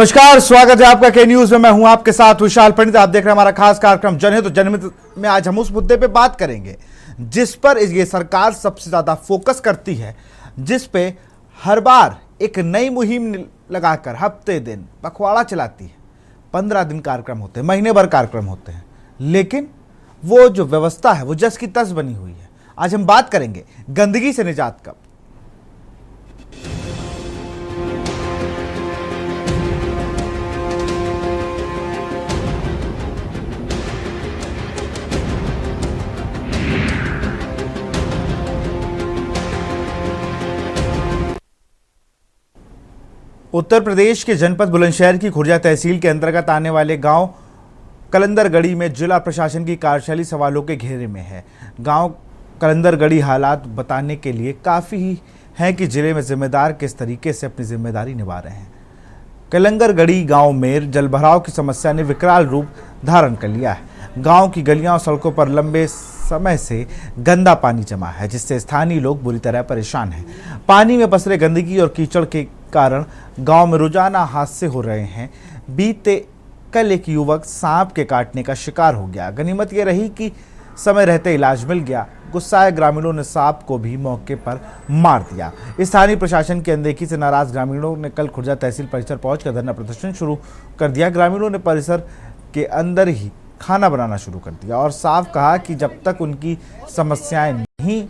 नमस्कार, स्वागत है आपका के न्यूज में। मैं हूं आपके साथ विशाल पंडित। आप देख रहे हैं हमारा खास कार्यक्रम जनहित। तो जनहित में आज हम उस मुद्दे पे बात करेंगे जिस पर ये सरकार सबसे ज्यादा फोकस करती है, जिस पे हर बार एक नई मुहिम लगाकर हफ्ते दिन पखवाड़ा चलाती है। 15 दिन कार्यक्रम होते हैं, महीने भर कार्यक्रम होते हैं, लेकिन वो जो व्यवस्था है वो जस की तस बनी हुई है। आज हम बात करेंगे गंदगी से निजात कब। उत्तर प्रदेश के जनपद बुलंदशहर की खुर्जा तहसील के अंतर्गत आने वाले गांव कलंदरगढ़ी में जिला प्रशासन की कार्यशैली सवालों के घेरे में है। गांव कलंदरगढ़ी हालात बताने के लिए काफ़ी ही है कि जिले में जिम्मेदार किस तरीके से अपनी जिम्मेदारी निभा रहे हैं। कलंदरगढ़ी गांव में जलभराव की समस्या ने विकराल रूप धारण कर लिया है। गांव की गलियां और सड़कों पर लंबे समय से गंदा पानी जमा है, जिससे स्थानीय लोग बुरी तरह परेशान हैं। पानी में पसरे गंदगी और कीचड़ के कारण गांव में रोजाना हादसे हो रहे हैं। बीते कल एक युवक सांप के काटने का शिकार हो गया। गनीमत ये रही कि समय रहते इलाज मिल गया। गुस्साए ग्रामीणों ने सांप को भी मौके पर मार दिया। स्थानीय प्रशासन की अनदेखी से नाराज ग्रामीणों ने कल खुर्जा तहसील परिसर पहुंचकर धरना प्रदर्शन शुरू कर दिया। ग्रामीणों ने परिसर के अंदर ही खाना बनाना शुरू कर दिया और साफ कहा कि जब तक उनकी समस्याएं नहीं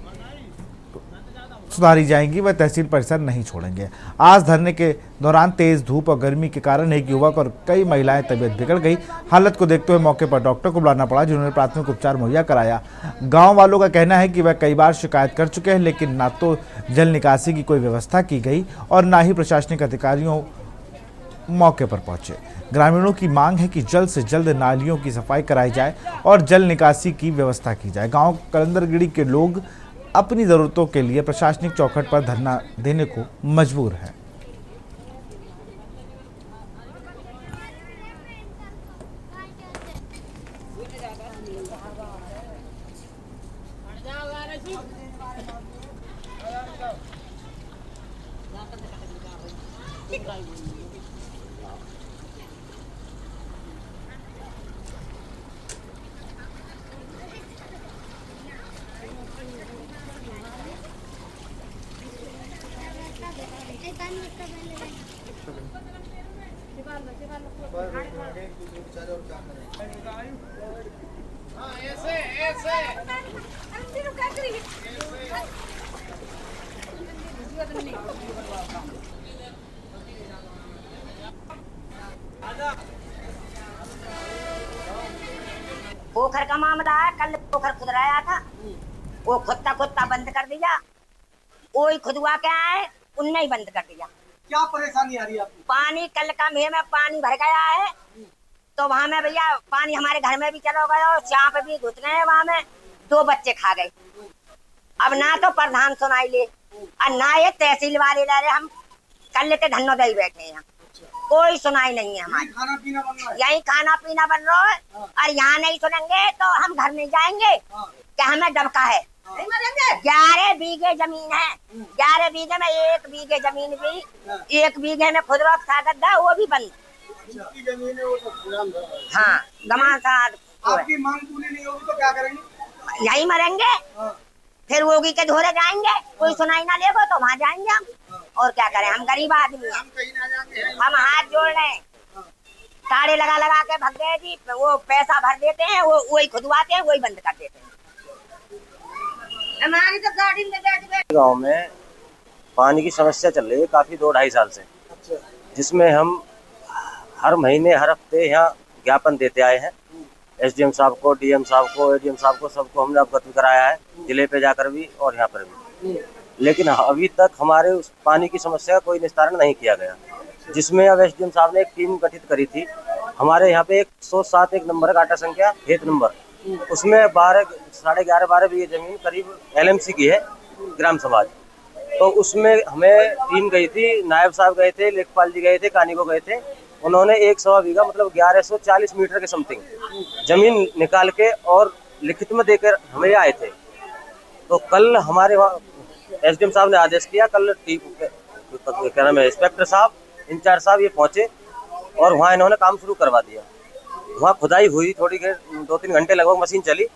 सुधारी जाएंगी वह तहसील परिसर नहीं छोड़ेंगे। आज धरने के दौरान तेज धूप और गर्मी के कारण एक युवक और कई महिलाएं तबीयत बिगड़ गई। हालत को देखते हुए मौके पर डॉक्टर को बुलाना पड़ा, जिन्होंने प्राथमिक उपचार मुहैया कराया। गांव वालों का कहना है कि वह कई बार शिकायत कर चुके हैं, लेकिन ना तो जल निकासी की कोई व्यवस्था की गई और ना ही प्रशासनिक अधिकारियों मौके पर पहुंचे। ग्रामीणों की मांग है कि जल्द से जल्द नालियों की सफाई कराई जाए और जल निकासी की व्यवस्था की जाए। गांव कलंदरगढ़ी के लोग अपनी जरूरतों के लिए प्रशासनिक चौखट पर धरना देने को मजबूर है। पोखर का मामला है। कल पोखर खुदवाया था, वो खुदता बंद कर दिया। वही खुदवा के आए, उनने ही बंद कर दिया। क्या परेशानी आ रही है आपको? पानी कल का मेह में पानी भर गया है, तो वहाँ में भैया पानी हमारे घर में भी चलो गया और सांप भी घुस गए। वहाँ में 2 बच्चे खा गए। अब ना तो प्रधान सुनाई ले और ना ये तहसील वाले ले रहे। हम कल लेते धन्नोदय बैठे हैं, कोई सुनाई नहीं है हमारी। खाना पीना बन रहा है, यही खाना पीना बन रहा है। और यहाँ नहीं सुनेंगे तो हम घर नहीं जाएंगे। क्या हमें डबका है? 11 बीघे जमीन है। 11 बीघे में 1 बीघे जमीन भी, 1 बीघे में खुदरा सागत था, वो भी बंद। जिसकी जमीन है वो सब हाँ, गमान साथ। आपकी मांग पूरी नहीं होगी तो क्या करेंगे? यही मरेंगे। फिर योगी के धोरे जाएंगे, कोई सुनाई ना लेगो तो वहाँ जाएंगे हम। और क्या करें, हम गरीब आदमी हैं। हम कहीं ना जाएंगे। हम हाथ जोड़ रहे हैं, ताड़े लगा के भग गए जी। वो पैसा भर देते हैं, वो वही खुदवाते हैं, वही बंद कर देते हैं। हमारी तो गाड़ी में बैठ गाँव में पानी की समस्या चल रही है काफी 2-2.5 साल से, जिसमें हम हर महीने हर हफ्ते यहाँ ज्ञापन देते आए हैं। एसडीएम साहब को, डीएम साहब को, एडीएम साहब को, सबको हमने अवगत भी कराया है, जिले पे जाकर भी और यहाँ पर भी। लेकिन अभी तक हमारे उस पानी की समस्या का कोई निस्तारण नहीं किया गया, जिसमें अब एसडीएम साहब ने एक टीम गठित करी थी। हमारे यहाँ पे 107 एक नंबर का आटा संख्या खेत नंबर, उसमें 11.5 बीघे जमीन करीब एलएमसी की है, ग्राम समाज। तो उसमें हमें टीम गई थी, नायब साहब गए थे, लेखपाल जी गए थे, कानिगो गए थे। उन्होंने 1.25 बीघा मतलब 1140 मीटर के समथिंग जमीन निकाल के और लिखित में देकर हमें आए थे। तो कल हमारे वहाँ एसडीएम साहब ने आदेश किया, कल क्या नाम है इंस्पेक्टर साहब, इंचार्ज साहब ये पहुंचे और वहाँ इन्होंने काम शुरू करवा दिया। वहाँ खुदाई हुई थोड़ी देर, 2-3 घंटे लगभग मशीन चली।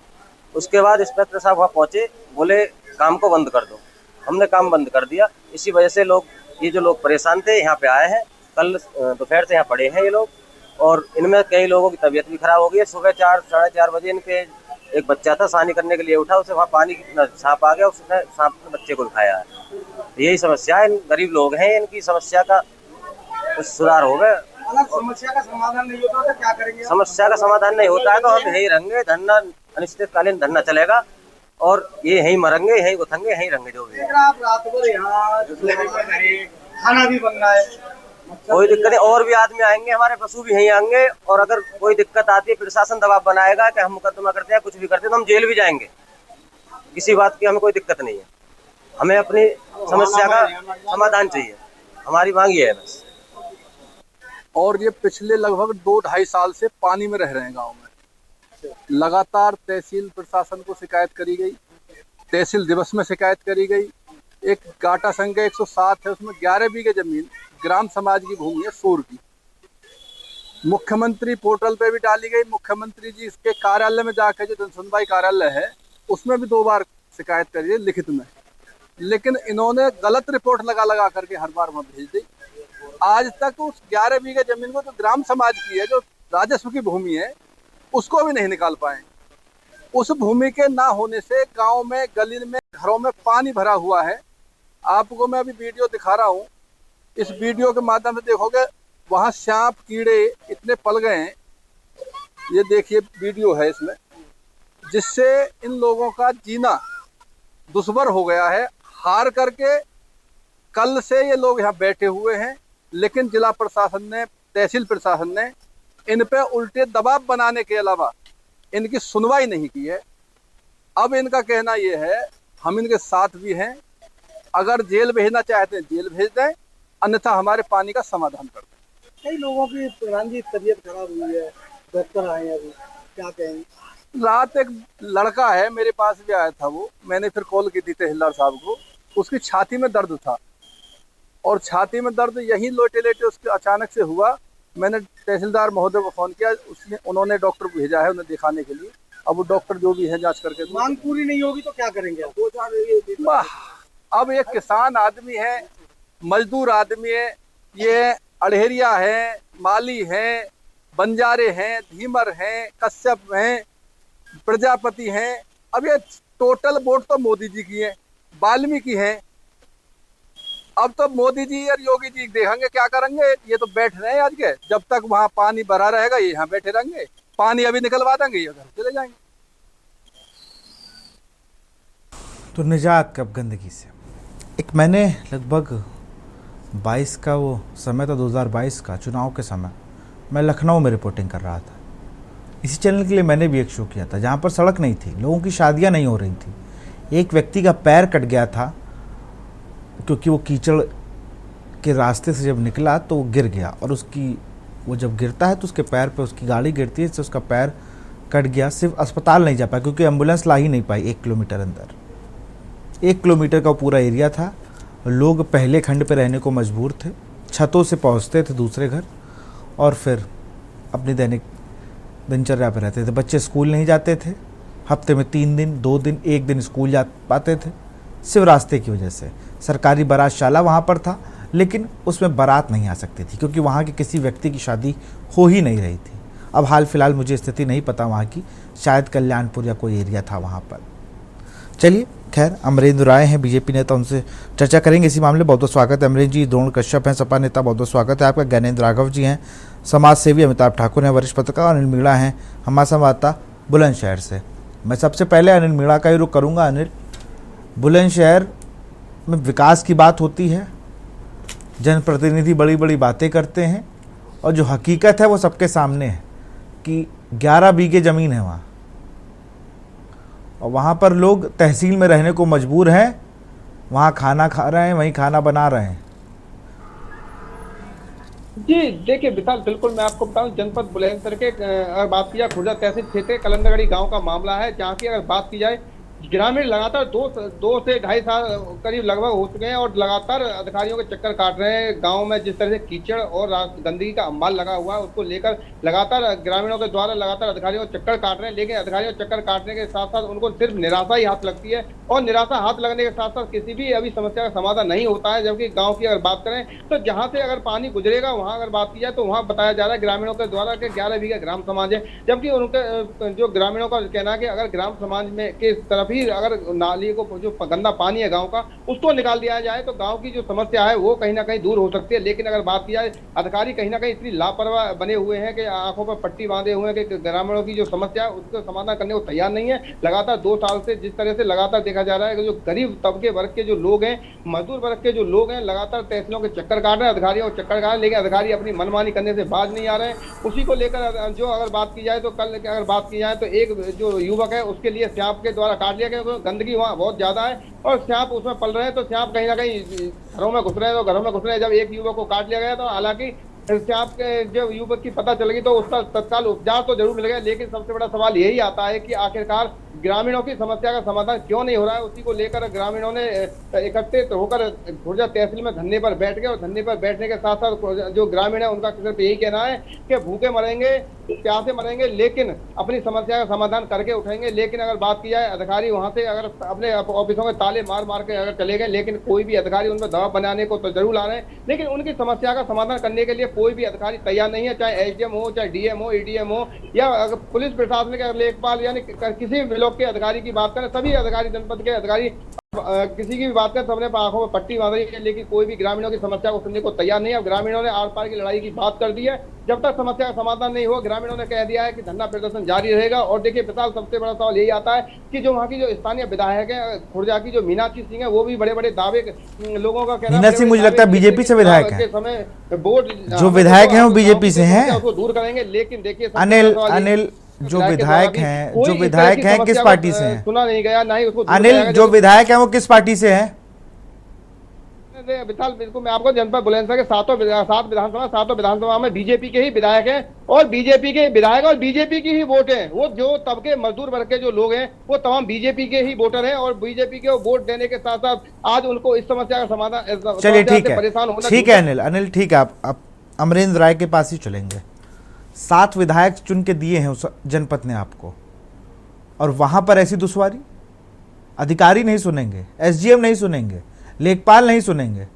उसके बाद इंस्पेक्टर साहब वहाँ पहुँचे, बोले काम को बंद कर दो। हमने काम बंद कर दिया। इसी वजह से लोग, ये जो लोग परेशान थे, यहाँ पे आए हैं। कल दोपहर से यहाँ पड़े हैं ये लोग, और इनमें कई लोगों की तबीयत भी खराब हो गई है। सुबह 4 साढ़े 4 बजे इनके एक बच्चा था, सानी करने के लिए उठा, उसे वहाँ पानी सांप आ गया, उसने सांप ने बच्चे को खाया है। यही समस्या है, गरीब लोग हैं, इनकी समस्या का कुछ सुधार हो गया। अगर समस्या का समाधान नहीं होता तो क्या करेंगे? समस्या का समाधान नहीं होता है तो हम यही रहेंगे, धरना, अनिश्चितकालीन धरना चलेगा, और ये यहीं मरेंगे, यहीं उठेंगे, यहीं रहेंगे। जो भी आप रात भर यहाँ खाना भी बन रहा है, कोई दिक्कत है, और भी आदमी आएंगे, हमारे पशु भी यहीं आएंगे, और अगर कोई दिक्कत आती है, प्रशासन दबाव बनाएगा कि हम मुकदमा करते हैं, कुछ भी करते हैं, तो हम जेल भी जाएंगे। किसी बात की हमें कोई दिक्कत नहीं है। हमें अपनी समस्या का समाधान चाहिए, हमारी मांग ये है बस। और ये पिछले लगभग 2-2.5 साल से पानी में रह रहे हैं गांव में। लगातार तहसील प्रशासन को शिकायत करी गई, तहसील दिवस में शिकायत करी गई। एक गाटा संख्या 107 है, उसमें 11 बीघे जमीन ग्राम समाज की भूमि है, सूर की। मुख्यमंत्री पोर्टल पे भी डाली गई, मुख्यमंत्री जी के कार्यालय में जाकर, जो जनसुनवाई कार्यालय है, उसमें भी 2 बार शिकायत करी है लिखित में, लेकिन इन्होंने गलत रिपोर्ट लगा करके हर बार वहाँ भेज दी। आज तक उस 11 बीघे जमीन को, जो ग्राम समाज की है, जो राजस्व की भूमि है, उसको भी नहीं निकाल पाए। उस भूमि के ना होने से गांव में, गली में, घरों में पानी भरा हुआ है। आपको मैं अभी वीडियो दिखा रहा हूँ, इस वीडियो के माध्यम से देखोगे, वहाँ सांप कीड़े इतने पल गए हैं। ये देखिए वीडियो है इसमें, जिससे इन लोगों का जीना दुश्वार हो गया है। हार करके कल से ये लोग यहाँ बैठे हुए हैं, लेकिन जिला प्रशासन ने, तहसील प्रशासन ने इन पे उल्टे दबाव बनाने के अलावा इनकी सुनवाई नहीं की है। अब इनका कहना ये है, हम इनके साथ भी हैं, अगर जेल भेजना चाहते हैं जेल भेज दें, अन्यथा हमारे पानी का समाधान कर दें। कई लोगों की प्रधान जी तबीयत खराब हुई है, डॉक्टर आए हैं, अभी क्या कहेंगे? रात एक लड़का है मेरे पास भी आया था, वो मैंने फिर कॉल की थी तहसीलदार साहब को। उसकी छाती में दर्द था, और छाती में दर्द यहीं लेटे लेटे उसके अचानक से हुआ। मैंने तहसीलदार महोदय को फोन किया, उन्होंने डॉक्टर को भेजा है उन्हें दिखाने के लिए। अब वो डॉक्टर जो भी है जांच करके। मांग पूरी नहीं होगी तो क्या करेंगे? अब एक किसान आदमी है, मजदूर आदमी है, ये अड़हेरिया है, माली हैं, बंजारे हैं, धीमर हैं, कश्यप हैं, प्रजापति हैं। अब ये टोटल वोट तो मोदी जी की है, वाल्मीकि हैं। अब तो मोदी जी और योगी जी देखेंगे क्या करेंगे। ये तो बैठ रहे हैं आज के, जब तक वहां पानी भरा रहेगा ये यहाँ बैठे रहेंगे। पानी अभी निकलवा देंगे, ये घर चले जाएंगे। तो निजात कब गंदगी से। एक मैंने लगभग 22 का वो समय था, 2022 का चुनाव के समय, मैं लखनऊ में रिपोर्टिंग कर रहा था। इसी चैनल के लिए मैंने भी एक शो किया था, जहाँ पर सड़क नहीं थी, लोगों की शादियाँ नहीं हो रही थी। एक व्यक्ति का पैर कट गया था, क्योंकि वो कीचड़ के रास्ते से जब निकला तो वो गिर गया, और वो जब गिरता है तो उसके पैर पे उसकी गाड़ी गिरती है, इससे उसका पैर कट गया। सिर्फ अस्पताल नहीं जा पाया, क्योंकि एम्बुलेंस ला ही नहीं पाई। 1 किलोमीटर अंदर, 1 किलोमीटर का पूरा एरिया था। लोग पहले खंड पे रहने को मजबूर थे, छतों से पहुंचते थे दूसरे घर, और फिर अपनी दैनिक दिनचर्या पर रहते थे। बच्चे स्कूल नहीं जाते थे, हफ्ते में 3 दिन, 2 दिन, 1 दिन स्कूल जा पाते थे, सिर्फ रास्ते की वजह से। सरकारी बारातशाला वहाँ पर था, लेकिन उसमें बारात नहीं आ सकती थी, क्योंकि वहाँ के किसी व्यक्ति की शादी हो ही नहीं रही थी। अब हाल फिलहाल मुझे स्थिति नहीं पता वहाँ की, शायद कल्याणपुर या कोई एरिया था वहाँ पर। चलिए, खैर, अमरेंद्र राय हैं बीजेपी नेता, उनसे चर्चा करेंगे इसी मामले। बहुत बहुत स्वागत है अमरेंद्र जी। द्रोण कश्यप हैं सपा नेता, बहुत बहुत स्वागत है आपका। ज्ञानेंद्र राघव जी हैं समाज सेवी, अमिताभ ठाकुर हैं वरिष्ठ पत्रकार, अनिल मीणा हैं हमारा संवाददाता बुलंदशहर से। मैं सबसे पहले अनिल मीणा का ही रुख करूँगा। अनिल, बुलंदशहर में विकास की बात होती है, जनप्रतिनिधि बड़ी बड़ी बातें करते हैं, और जो हकीकत है वो सबके सामने है कि 11 बीघे ज़मीन है वहाँ, और वहाँ पर लोग तहसील में रहने को मजबूर हैं। वहाँ खाना खा रहे हैं, वहीं खाना बना रहे हैं। जी देखिए विशाल, बिल्कुल मैं आपको बताऊं, जनपद बुलंदशहर के अगर बात की जाए खुर्जा तहसील क्षेत्र कलंदरगढ़ी गांव का मामला है, जहां की अगर बात की जाए ग्रामीण लगातार दो से ढाई साल करीब लगभग हो चुके हैं और लगातार अधिकारियों के चक्कर काट रहे हैं। गांव में जिस तरह से कीचड़ और गंदगी का अंबाल लगा हुआ है, उसको लेकर लगातार ग्रामीणों के द्वारा लगातार अधिकारियों को चक्कर काट रहे हैं। लेकिन अधिकारियों को चक्कर काटने के साथ साथ उनको सिर्फ निराशा ही हाथ लगती है और निराशा हाथ लगने के साथ साथ किसी भी अभी समस्या का समाधान नहीं होता है। जबकि गाँव की अगर बात करें तो जहाँ से अगर पानी गुजरेगा वहाँ अगर बात की जाए तो वहाँ बताया जा रहा है ग्रामीणों के द्वारा कि 11 बीघा ग्राम समाज है। जबकि उनके जो ग्रामीणों का कहना है कि अगर ग्राम समाज में के तरफ ही अगर नाली को जो गंदा पानी है गांव का उसको निकाल दिया जाए तो गांव की जो समस्या है वो कहीं ना कहीं दूर हो सकती है। लेकिन अगर बात की जाए अधिकारी कहीं ना कहीं इतनी लापरवाह बने हुए हैं कि आंखों पर पट्टी बांधे हुए हैं कि ग्रामीणों की जो समस्या है उसका समाधान करने को तैयार नहीं है। लगातार 2 साल से जिस तरह से लगातार देखा जा रहा है कि जो गरीब तबके वर्ग के जो लोग हैं, मजदूर वर्ग के जो लोग हैं, लगातार तहसीलों के चक्कर काट रहे हैं, अधिकारियों को चक्कर काट रहे हैं, लेकिन अधिकारी अपनी मनमानी करने से बाज नहीं आ रहे हैं। उसी को लेकर जो अगर बात की जाए तो कल अगर बात की जाए तो एक जो युवक है उसके लिए सांप के द्वारा काट लिया गया क्योंकि गंदगी वहाँ बहुत ज्यादा है और सांप उसमें पल रहे हैं। तो सांप कहीं ना कहीं घरों में घुस रहे हैं, तो घरों में घुस रहे हैं। जब एक युवक को काट लिया गया तो हालांकि सांप के जब युवक की पता चलेगी तो उसका तत्काल उपचार तो जरूर मिलेगा। लेकिन सबसे बड़ा सवाल यही आता है कि आखिरकार ग्रामीणों की समस्या का समाधान क्यों नहीं हो रहा है। उसी को लेकर ग्रामीणों ने एकत्रित होकर खुर्जा तहसील में धरने पर बैठ गए और धरने पर बैठने के साथ साथ जो ग्रामीण है उनका सिर्फ यही कहना है कि भूखे मरेंगे, प्यासे मरेंगे, लेकिन अपनी समस्या का समाधान करके उठेंगे। लेकिन अगर बात की जाए अधिकारी वहां से अगर अपने ऑफिसों के ताले मार मार के अगर चले गए, लेकिन कोई भी अधिकारी उन पर दबाव बनाने को तो जरूर ला रहे हैं, लेकिन उनकी समस्या का समाधान करने के लिए कोई भी अधिकारी तैयार नहीं है। चाहे एसडीएम हो, चाहे डीएम हो, एडीएम हो या अगर पुलिस प्रशासन के लेखपाल यानी किसी भी ब्लॉक के अधिकारी की बात करें, सभी अधिकारी जनपद के अधिकारी किसी की भी बात करें सबने आंखों में पट्टी बांध रही है, लेकिन कोई भी ग्रामीणों की समस्या को सुनने को तैयार नहीं है। अब ग्रामीणों ने आर पार की लड़ाई की बात कर दी है। जब तक समस्या का समाधान नहीं हुआ ग्रामीणों ने कह दिया है कि धरना प्रदर्शन जारी रहेगा। और देखिए फिलहाल सबसे बड़ा सवाल यही आता है कि जो वहाँ की जो स्थानीय विधायक है खुर्जा की जो मीनाक्षी सिंह है वो भी बड़े बड़े दावे लोगों का कहना है। मीनाक्षी मुझे लगता है बीजेपी से विधायक है, समय बोर्ड जो विधायक है वो बीजेपी से हैं, उसको दूर करेंगे। लेकिन देखिए अनिल जो विधायक हैं किस पार्टी से हैं? सुना नहीं गया, ना ही उसको अनिल जो विधायक हैं वो किस पार्टी से हैं? विशाल बिल्कुल मैं आपको जनपद बुलंदशहर के सातों विधानसभा में बीजेपी के ही विधायक हैं और बीजेपी के विधायक और बीजेपी की ही वोट है। वो जो तबके मजदूर वर्ग के जो लोग हैं वो तमाम बीजेपी के ही वोटर हैं और बीजेपी के वोट देने के साथ साथ आज उनको इस समस्या का समाधान चलिए ठीक है, परेशान होना ठीक है अनिल ठीक है। आप अमरेंद्र राय के पास ही चलेंगे। 7 विधायक चुन के दिए हैं उस जनपद ने आपको और वहां पर ऐसी दुश्वारी, अधिकारी नहीं सुनेंगे, एसडीएम नहीं सुनेंगे, लेखपाल नहीं सुनेंगे,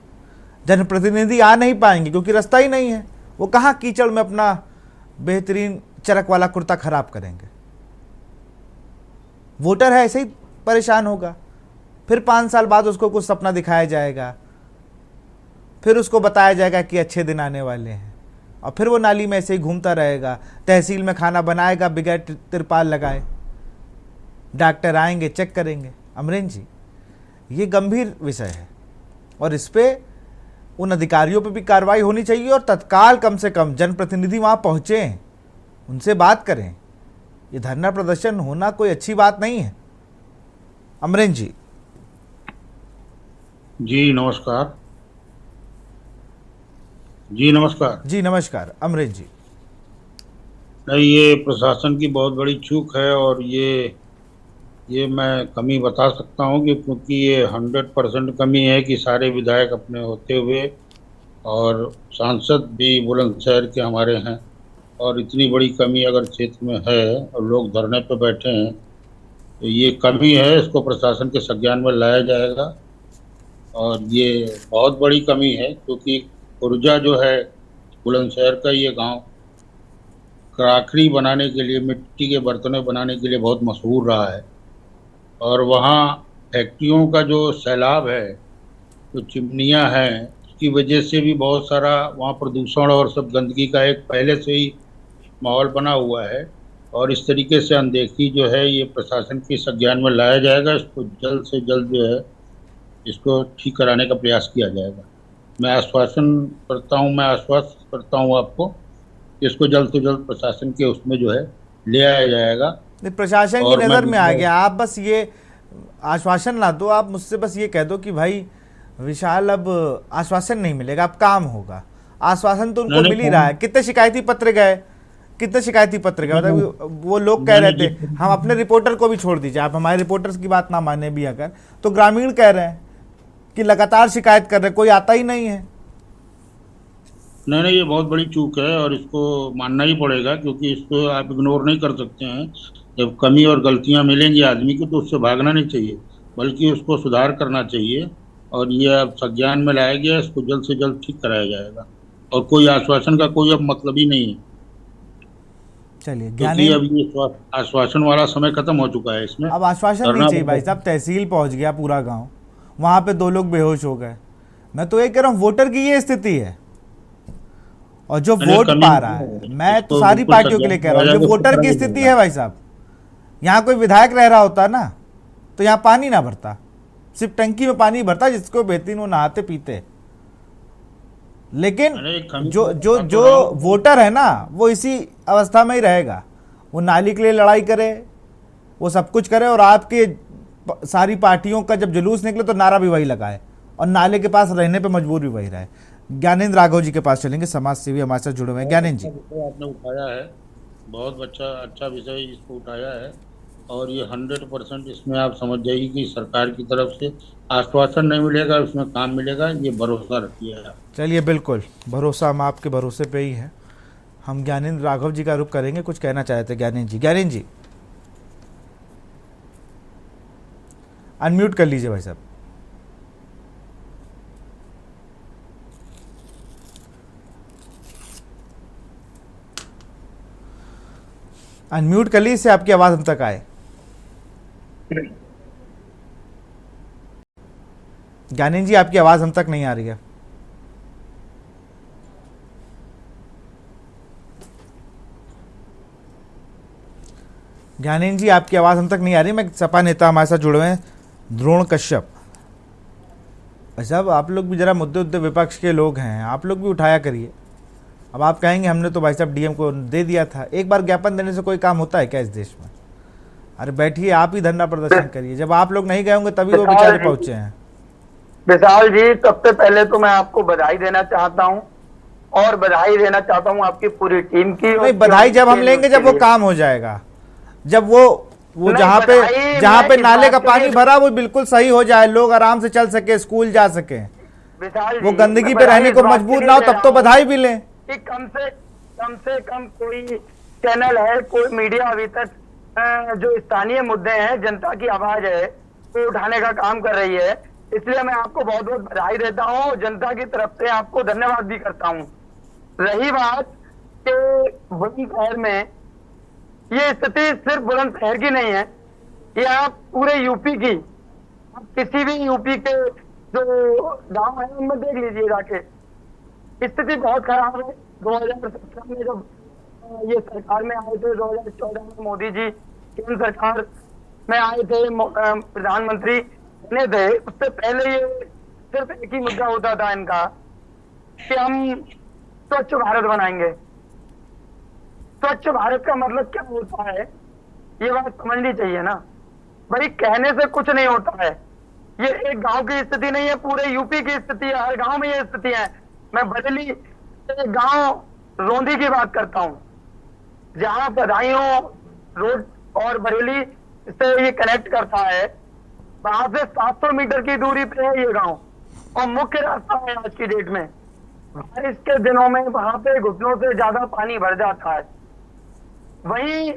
जनप्रतिनिधि आ नहीं पाएंगे क्योंकि रास्ता ही नहीं है। वो कहाँ कीचड़ में अपना बेहतरीन चरक वाला कुर्ता खराब करेंगे। वोटर है ऐसे ही परेशान होगा, फिर 5 साल बाद उसको कुछ सपना दिखाया जाएगा, फिर उसको बताया जाएगा कि अच्छे दिन आने वाले हैं और फिर वो नाली में ऐसे ही घूमता रहेगा। तहसील में खाना बनाएगा बगैर तिरपाल लगाए, डॉक्टर आएंगे चेक करेंगे। अमरेंद्र जी ये गंभीर विषय है और इस पे उन अधिकारियों पे भी कार्रवाई होनी चाहिए और तत्काल कम से कम जनप्रतिनिधि वहां पहुंचे, उनसे बात करें। ये धरना प्रदर्शन होना कोई अच्छी बात नहीं है। अमरेंद्र जी। जी नमस्कार। जी नमस्कार। जी नमस्कार अमरेंद्र जी। नहीं, ये प्रशासन की बहुत बड़ी चूक है और ये मैं कमी बता सकता हूँ कि क्योंकि ये 100% कमी है कि सारे विधायक अपने होते हुए और सांसद भी बुलंदशहर के हमारे हैं और इतनी बड़ी कमी अगर क्षेत्र में है और लोग धरने पर बैठे हैं तो ये कमी है, इसको प्रशासन के संज्ञान में लाया जाएगा। और ये बहुत बड़ी कमी है क्योंकि खुर्जा जो है बुलंदशहर का ये गांव कराकरी बनाने के लिए, मिट्टी के बर्तनों बनाने के लिए बहुत मशहूर रहा है और वहाँ फैक्ट्रियों का जो सैलाब है, जो चिमनियाँ हैं, उसकी वजह से भी बहुत सारा वहाँ प्रदूषण और सब गंदगी का एक पहले से ही माहौल बना हुआ है और इस तरीके से अनदेखी जो है ये प्रशासन के संज्ञान में लाया जाएगा। इसको जल्द से जल्द जो है इसको ठीक कराने का प्रयास किया जाएगा। मैं आश्वास्त करता हूँ आपको कि इसको जल्द से जल्द प्रशासन के उसमें जो है ले आया जाएगा। प्रशासन की नज़र में आ गया। आप बस ये आश्वासन ना दो, आप मुझसे बस ये कह दो कि भाई विशाल अब आश्वासन नहीं मिलेगा, अब काम होगा। आश्वासन तो उनको मिल ही रहा है। कितने शिकायती पत्र गए कितने शिकायती पत्र गए, मतलब वो लोग कह रहे थे, हम अपने रिपोर्टर को भी छोड़ दीजिए, आप हमारे रिपोर्टर्स की बात ना माने भी अगर, तो ग्रामीण कह रहे हैं कि लगातार शिकायत कर रहे, कोई आता ही नहीं है। नहीं, ये बहुत बड़ी चूक है और इसको मानना ही पड़ेगा, क्योंकि इसको आप इग्नोर नहीं कर सकते हैं। जब कमी और गलतियां मिलेंगी आदमी की तो उससे भागना नहीं चाहिए, बल्कि उसको सुधार करना चाहिए। और ये अब संज्ञान में लाया गया, इसको जल्द से जल्द ठीक कराया जाएगा और कोई आश्वासन का कोई अब मतलब ही नहीं है, चलिए क्योंकि अब ये आश्वासन वाला समय खत्म हो चुका है। इसमें अब आश्वासन नहीं चाहिए भाई साहब, तहसील पहुंच गया पूरा गांव, वहां पे 2 लोग बेहोश हो गए। मैं तो ये कह रहा हूँ वोटर की ये स्थिति है, और जो वोट पा रहा है, मैं तो सारी पार्टियों के लिए कह रहा हूँ, जो वोटर की स्थिति है भाई साहब, यहाँ कोई विधायक रह रहा होता ना तो यहाँ पानी ना भरता, सिर्फ टंकी में पानी भरता जिसको बेहतरीन वो नहाते पीते। लेकिन जो जो जो वोटर है ना वो इसी अवस्था में ही रहेगा, वो नाली के लिए लड़ाई करे, वो सब कुछ करे, और आपके सारी पार्टियों का जब जुलूस निकले तो नारा भी वही लगाए और नाले के पास रहने पे मजबूर भी वही रहे। ज्ञानेंद्र राघव जी के पास चलेंगे, समाज सेवी हमारे साथ जुड़े हुए हैं। ज्ञानेंद्र जी, आपने उठाया है, बहुत अच्छा विषय इसको उठाया है, और ये 100% इसमें आप समझ जाइए कि सरकार की तरफ से आश्वासन नहीं मिलेगा, इसमें काम मिलेगा, ये भरोसा रखिए आप। चलिए बिल्कुल, भरोसा हम आपके भरोसे पे ही है। हम ज्ञानेंद्र राघव जी का रुख करेंगे, कुछ कहना चाहते हैं ज्ञानेंद्र जी अनम्यूट कर लीजिए भाई साहब। अनम्यूट कर लीजिए, इससे आपकी आवाज हम तक आए। ज्ञानेंद्र जी आपकी आवाज हम तक नहीं आ रही है। ज्ञानेंद्र जी आपकी आवाज हम तक नहीं आ रही। मैं सपा नेता हमारे साथ जुड़े हुए हैं द्रोण कश्यप। साहब आप लोग भी जरा मुद्दे विपक्ष के लोग हैं, आप लोग भी उठाया करिए। अब आप कहेंगे हमने तो भाई साहब डीएम को दे दिया था, एक बार ज्ञापन देने से कोई काम होता है क्या इस देश में? अरे बैठिए, आप ही धरना प्रदर्शन करिए, जब आप लोग नहीं गए होंगे तभी वो बेचारे पहुंचे हैं। विशाल जी, सबसे पहले तो मैं आपको बधाई देना चाहता हूं, और बधाई देना चाहता हूं आपकी पूरी टीम की। नहीं, बधाई जब हम लेंगे जब वो काम हो जाएगा, जब वो जहाँ पे नाले का पानी भरा वो बिल्कुल सही हो जाए, लोग आराम से चल सके, स्कूल जा सके, वो गंदगी पे रहने को मजबूर ना हो, तब तो बधाई भी लें। कि कम से कम कोई चैनल है, कोई मीडिया अभी तक जो स्थानीय मुद्दे हैं, जनता की आवाज है, वो उठाने का काम कर रही है। इसलिए मैं आपको बहुत बहुत बधाई देता हूँ, जनता की तरफ से आपको धन्यवाद भी करता हूँ। रही बात कि बुलंदशहर में ये स्थिति सिर्फ बुलंदशहर की नहीं है, ये आप पूरे यूपी की, आप किसी भी यूपी के जो गांव है उनमें देख लीजिए जाके, स्थिति बहुत खराब है। 2017 में जब ये सरकार में आए थे, 2014 में मोदी जी केंद्र सरकार में आए थे, प्रधानमंत्री बने थे, उससे पहले ये सिर्फ एक ही मुद्दा होता था इनका कि हम स्वच्छ भारत बनाएंगे। स्वच्छ भारत का मतलब क्या होता है ये बात समझनी चाहिए ना भाई, कहने से कुछ नहीं होता है। ये एक गांव की स्थिति नहीं है, पूरे यूपी की स्थिति है, हर गांव में ये स्थिति है। मैं बरेली गांव रोंदी की बात करता हूँ, जहां बदायूं रोड और बरेली से ये कनेक्ट करता है, वहां से 700 मीटर की दूरी पे है ये गांव, और मुख्य रास्ता है आज की डेट में। बारिश के दिनों में वहां पे घुटनों से ज्यादा पानी भर जाता है। वही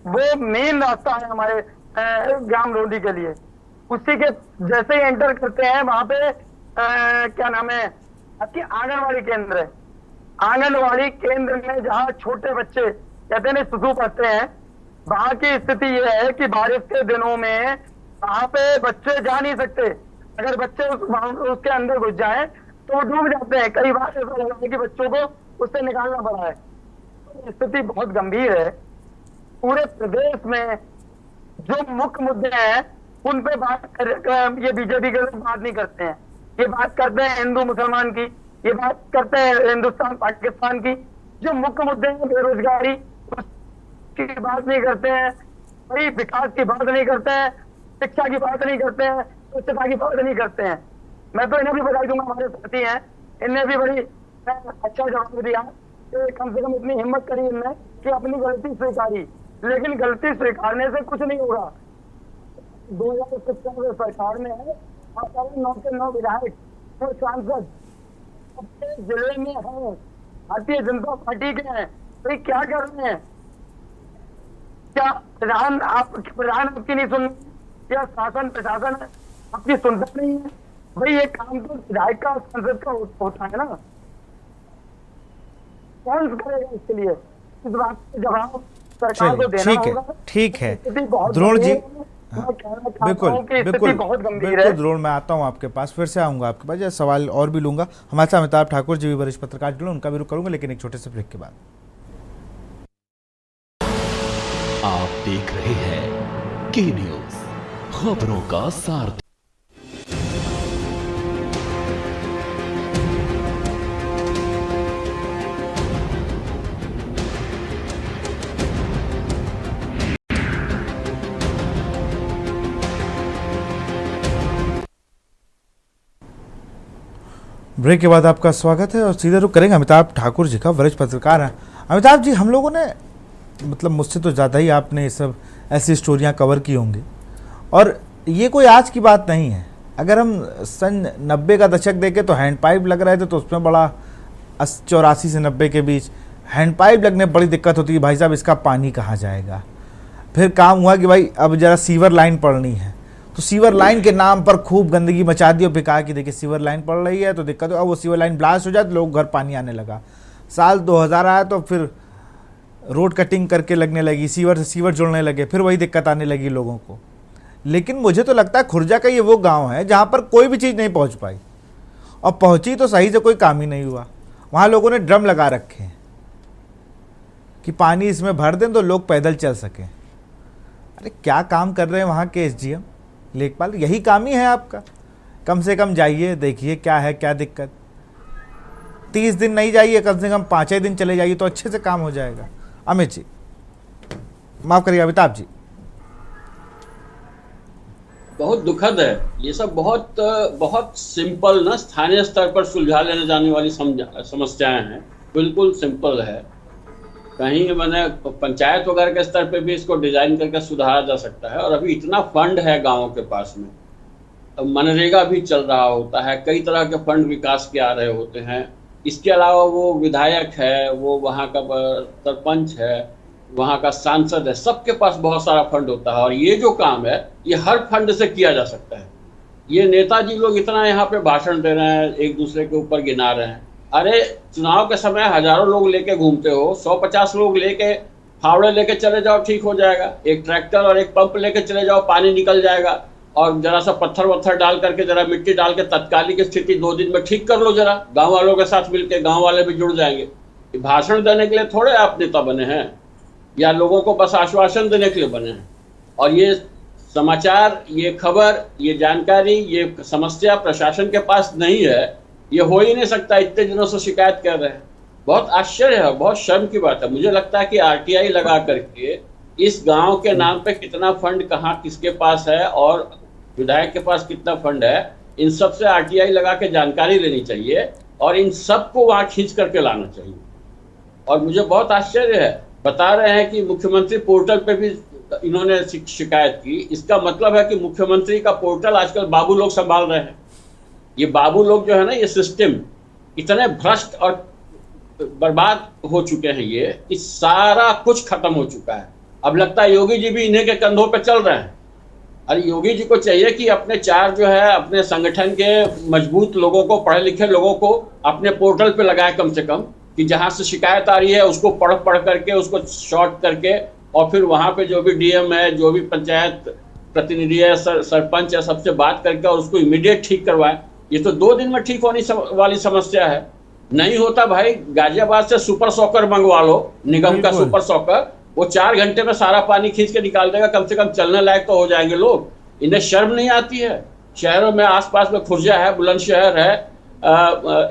वो मेन रास्ता है हमारे ग्राम रोंदी के लिए। उसी के जैसे ही एंटर करते हैं वहां पे क्या नाम है आपकी आंगनवाड़ी केंद्र है। आंगनवाड़ी केंद्र में जहाँ छोटे बच्चे कहते हैं शिशु पढ़ते हैं, वहां की स्थिति ये है कि बारिश के दिनों में वहां पे बच्चे जा नहीं सकते। अगर बच्चे उसके अंदर घुस जाए तो वो डूब जाते हैं। कई बार ऐसा हुआ है कि बच्चों को उससे निकालना पड़ा है। स्थिति बहुत गंभीर है। पूरे प्रदेश में जो मुख्य मुद्दे हैं उन पे ये बीजेपी के लोग बात नहीं करते हैं। ये बात करते हैं हिंदू मुसलमान की, ये बात करते हैं हिंदुस्तान पाकिस्तान की। जो मुख्य मुद्दे हैं बेरोजगारी, उसकी बात नहीं करते हैं, वही विकास की बात नहीं करते हैं, शिक्षा की बात नहीं करते हैं, स्वच्छता की बात नहीं करते हैं। मैं तो इन्हें भी बधाई दूंगा, हमारे साथी हैं, इन्हें भी बड़ी अच्छा जवाब दिया कि कम से कम इतनी हिम्मत करी इनने कि अपनी गलती स्वीकारी, लेकिन गलती स्वीकारने से कुछ नहीं होगा। 2017 में सरकार में है और 9 के 9 विधायक और सांसद अपने जिले में है, भारतीय जनता पार्टी के हैं, तो ये क्या कर रहे हैं? क्या प्रधान आपकी नहीं सुन, क्या शासन प्रशासन आपकी सुनता नहीं है? भाई ये काम तो विधायक का सांसद का होता है ना, कौन करेगा इसके लिए? इस बात का जवाब सरकार को देना होगा। ठीक है स्थिति बहुत द्रोण जी, गंभीर है। मैं कहना चाहता बिल्कुल हूं कि स्थिति बिल्कुल बहुत गंभीर बिल्कुल है। द्रोण, मैं आता हूँ आपके पास, फिर से आऊँगा आपके पास, या सवाल और भी लूँगा। हमारे साथ अमिताभ ठाकुर जी भी वरिष्ठ पत्रकार जुड़े, उनका भी रुख करूँगा, लेकिन एक छोटे से ब्रेक के बाद। आप देख रहे हैं के न्यूज, खबरों का सार। ब्रेक के बाद आपका स्वागत है और सीधे रुख करेंगे अमिताभ ठाकुर जी का, वरिष्ठ पत्रकार हैं। अमिताभ जी, हम लोगों ने, मतलब मुझसे तो ज़्यादा ही आपने ये सब ऐसी स्टोरियां कवर की होंगी, और ये कोई आज की बात नहीं है। अगर हम सन 90 का दशक देखें तो हैंडपाइप लग रहे थे, तो उसमें बड़ा 84 से 90 के बीच हैंडपाइप लगने में बड़ी दिक्कत होती है, भाई साहब इसका पानी कहाँ जाएगा। फिर काम हुआ कि भाई अब जरा सीवर लाइन पड़नी है, तो सीवर लाइन के नाम पर खूब गंदगी मचा दी और फिर कहा कि देखिए सीवर लाइन पड़ रही है तो दिक्कत हो। अब वो सीवर लाइन ब्लास्ट हो जाए तो लोग घर पानी आने लगा। साल 2000 आया तो फिर रोड कटिंग करके लगने लगी, सीवर से सीवर जुड़ने लगे, फिर वही दिक्कत आने लगी लोगों को। लेकिन मुझे तो लगता है खुर्जा का ये वो गांव है जहां पर कोई भी चीज़ नहीं पहुंच पाई, और पहुंची तो सही से कोई काम ही नहीं हुआ। वहाँ लोगों ने ड्रम लगा रखे हैं कि पानी इसमें भर दें तो लोग पैदल चल सकें। अरे क्या काम कर रहे हैं वहाँ के SGM लेखपाल, यही काम ही है आपका। कम से कम जाइए, देखिए क्या है, क्या दिक्कत। 30 दिन नहीं जाइए, कम से कम 5 दिन चले जाइए तो अच्छे से काम हो जाएगा। अमित जी, माफ करिए अमिताभ जी। बहुत दुखद है ये सब, बहुत सिंपल ना, स्थानीय स्तर पर सुलझा लेने जाने वाली समस्याएं हैं, बिल्कुल सिंपल है। कहीं मैंने पंचायत वगैरह के स्तर पे भी इसको डिजाइन करके सुधारा जा सकता है। और अभी इतना फंड है गांवों के पास में, मनरेगा भी चल रहा होता है, कई तरह के फंड विकास के आ रहे होते हैं। इसके अलावा वो विधायक है, वो वहाँ का सरपंच है, वहाँ का सांसद है, सबके पास बहुत सारा फंड होता है। और ये जो काम है ये हर फंड से किया जा सकता है। ये नेताजी लोग इतना यहाँ पे भाषण दे रहे हैं, एक दूसरे के ऊपर गिना रहे हैं। अरे चुनाव के समय हजारों लोग लेके घूमते हो, 150 लोग लेके फावड़े लेके चले जाओ, ठीक हो जाएगा। एक ट्रैक्टर और एक पंप लेके चले जाओ, पानी निकल जाएगा। और जरा सा पत्थर वत्थर डाल करके, जरा मिट्टी डाल के तत्कालिक स्थिति 2 दिन में ठीक कर लो जरा, गांव वालों के साथ मिलके, गांव वाले भी जुड़ जाएंगे। भाषण देने के लिए थोड़े आप नेता बने हैं, या लोगों को बस आश्वासन देने के लिए बने हैं। और ये समाचार, ये खबर, ये जानकारी, ये समस्या प्रशासन के पास नहीं है, ये हो ही नहीं सकता। इतने दिनों से शिकायत कर रहे हैं, बहुत आश्चर्य है, बहुत शर्म की बात है। मुझे लगता है कि RTI लगा करके इस गांव के नाम पे कितना फंड कहाँ किसके पास है और विधायक के पास कितना फंड है, इन सब से RTI लगा के जानकारी लेनी चाहिए और इन सबको वहाँ खींच करके लाना चाहिए। और मुझे बहुत आश्चर्य है, बता रहे हैं कि मुख्यमंत्री पोर्टल पे भी इन्होंने शिकायत की। इसका मतलब है कि मुख्यमंत्री का पोर्टल आजकल बाबू लोग संभाल रहे हैं। ये बाबू लोग जो है ना, ये सिस्टम इतने भ्रष्ट और बर्बाद हो चुके हैं ये, कि सारा कुछ खत्म हो चुका है। अब लगता है योगी जी भी इन्हीं के कंधों पे चल रहे हैं। अरे योगी जी को चाहिए कि अपने 4 जो है अपने संगठन के मजबूत लोगों को, पढ़े लिखे लोगों को अपने पोर्टल पे लगाए कम से कम, कि जहां से शिकायत आ रही है उसको पढ़ करके, उसको शॉर्ट करके, और फिर वहां पे जो भी DM है, जो भी पंचायत प्रतिनिधि है, सरपंच है, सबसे बात करके और उसको इमीडिएट ठीक करवाए। ये तो 2 दिन में ठीक होने वाली समस्या है। नहीं होता भाई, गाजियाबाद से सुपर सॉकर मंगवा लो, निगम का सुपर सॉकर, वो 4 घंटे में सारा पानी खींच के निकाल देगा, कम से कम चलने लायक तो हो जाएंगे लोग। इन्हें शर्म नहीं आती है? शहरों में आसपास में खुर्जा है, बुलंदशहर है,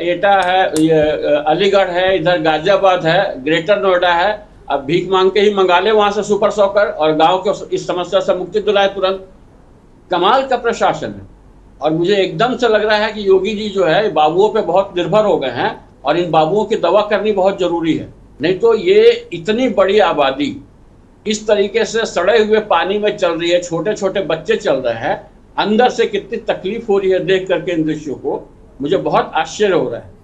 एटा है, ये अलीगढ़ है, इधर गाजियाबाद है, ग्रेटर नोएडा है। अब भीख मांग के ही मंगा ले वहां से सुपर सॉकर और गांव को इस समस्या से मुक्ति दिलाए तुरंत। कमाल का प्रशासन है। और मुझे एकदम से लग रहा है कि योगी जी जो है बाबुओं पे बहुत निर्भर हो गए हैं और इन बाबुओं की दवा करनी बहुत जरूरी है। नहीं तो ये इतनी बड़ी आबादी इस तरीके से सड़े हुए पानी में चल रही है, छोटे छोटे बच्चे चल रहे हैं, अंदर से कितनी तकलीफ हो रही है देख करके इन दृश्यों को, मुझे बहुत आश्चर्य हो रहा है।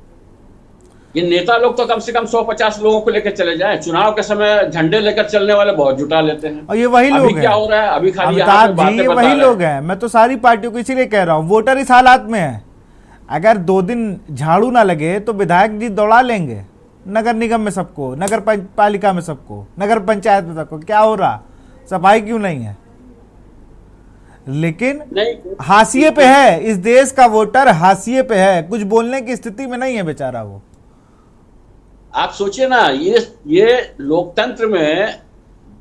ये नेता लोग तो कम से कम 150 लोगों को लेकर चले जाएं, चुनाव के समय झंडे लेकर चलने वाले बहुत जुटा लेते हैं। और ये वही लोग हैं। क्या हो रहा है अभी खाली अमिताभ जी, ये वही लोग हैं। मैं तो सारी पार्टियों को इसीलिए कह रहा हूँ, वोटर इस हालात में है। अगर 2 दिन झाड़ू ना लगे तो विधायक जी दौड़ा लेंगे नगर निगम में सबको, नगर पालिका में सबको, नगर पंचायत में सबको। क्या हो रहा, सफाई क्यों नहीं है? लेकिन हाशिए पे है, इस देश का वोटर हाशिए पे है, कुछ बोलने की स्थिति में नहीं है बेचारा वो। आप सोचिए ना, ये लोकतंत्र में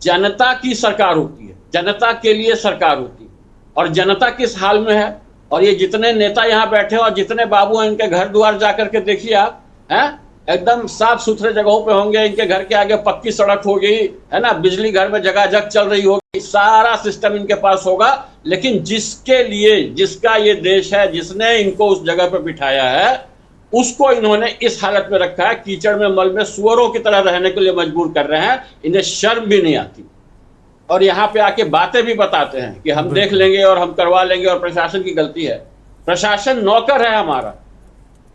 जनता की सरकार होती है, जनता के लिए सरकार होती है, और जनता किस हाल में है। और ये जितने नेता यहाँ बैठे और जितने बाबू हैं, इनके घर द्वार जाकर के देखिए आप, हैं एकदम साफ सुथरे जगहों पे होंगे, इनके घर के आगे पक्की सड़क होगी, है ना, बिजली घर में जगह जग चल रही होगी, सारा सिस्टम इनके पास होगा। लेकिन जिसके लिए, जिसका ये देश है, जिसने इनको उस जगह पे बिठाया है, उसको इन्होंने इस हालत में रखा है, कीचड़ में, मल में, सुअरों की तरह रहने के लिए मजबूर कर रहे हैं। इन्हें शर्म भी नहीं आती, और यहाँ पे आके बातें भी बताते हैं कि हम देख लेंगे और हम करवा लेंगे और प्रशासन की गलती है। प्रशासन नौकर है हमारा,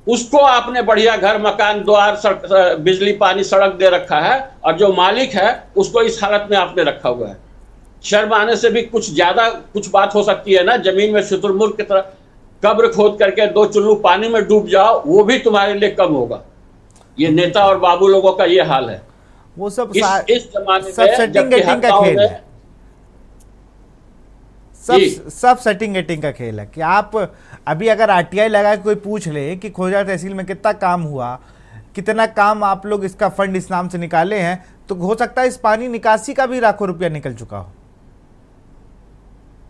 उसको आपने बढ़िया घर, मकान, द्वार, बिजली, पानी, सड़क दे रखा है, और जो मालिक है उसको इस हालत में आपने रखा हुआ है। शर्म आने से भी कुछ ज्यादा कुछ बात हो सकती है ना। जमीन में शुतुरमुर्ग की तरह कब्र खोद करके 2 चुल्लू पानी में डूब जाओ, वो भी तुम्हारे लिए कम होगा। ये नेता और बाबू लोगों का ये हाल है। वो सब इस जमाने सब सेटिंग गेटिंग का खेल है, सब सेटिंग गेटिंग का खेल है। कि आप अभी अगर आरटीआई लगा के कोई पूछ ले कि खोजा तहसील में कितना काम हुआ, कितना काम आप लोग इसका फंड इस नाम से निकाले हैं, तो हो सकता है इस पानी निकासी का भी लाखों रुपया निकल चुका हो।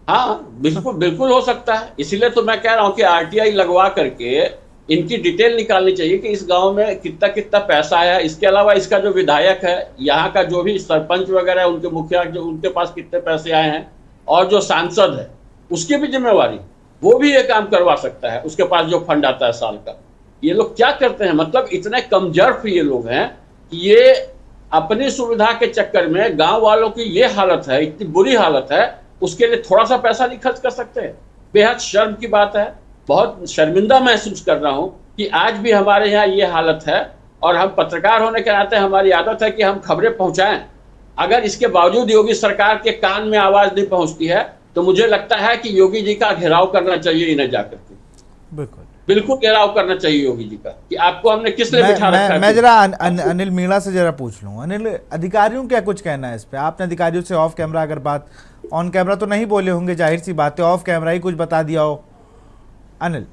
हाँ बिल्कुल बिल्कुल हो सकता है। इसीलिए तो मैं कह रहा हूं कि आरटीआई लगवा करके इनकी डिटेल निकालनी चाहिए कि इस गांव में कितना कितना पैसा आया। इसके अलावा इसका जो विधायक है, यहाँ का जो भी सरपंच वगैरह है, उनके मुखिया, जो उनके पास कितने पैसे आए हैं, और जो सांसद है उसकी भी जिम्मेवारी, वो भी ये काम करवा सकता है, उसके पास जो फंड आता है साल का। ये लोग क्या करते हैं, मतलब इतने कमजोर ये लोग हैं कि ये अपनी सुविधा के चक्कर में गांव वालों की ये हालत है, इतनी बुरी हालत है, उसके लिए थोड़ा सा पैसा नहीं खर्च कर सकते। बेहद शर्म की बात है। बहुत शर्मिंदा महसूस कर रहा हूं कि आज भी हमारे यहाँ ये हालत है, और हम पत्रकार होने के नाते हमारी आदत है कि हम खबरें पहुंचाएं। अगर इसके बावजूद योगी सरकार के कान में आवाज नहीं पहुंचती है, तो मुझे लगता है कि योगी जी का घेराव करना चाहिए इन्हें जाकर के। बिल्कुल घेराव करना चाहिए योगी जी का, कि आपको हमने किस लिए बिठा रखा है। मैं जरा अनिल मीणा से जरा पूछ लूं। अनिल, अधिकारियों क्या कुछ कहना है इस पे? आपने अधिकारियों से ऑफ कैमरा अगर बात, ऑन कैमरा तो नहीं बोले होंगे, जाहिर सी बात है, ऑफ कैमरा ही कुछ बता दिया हो। अनिल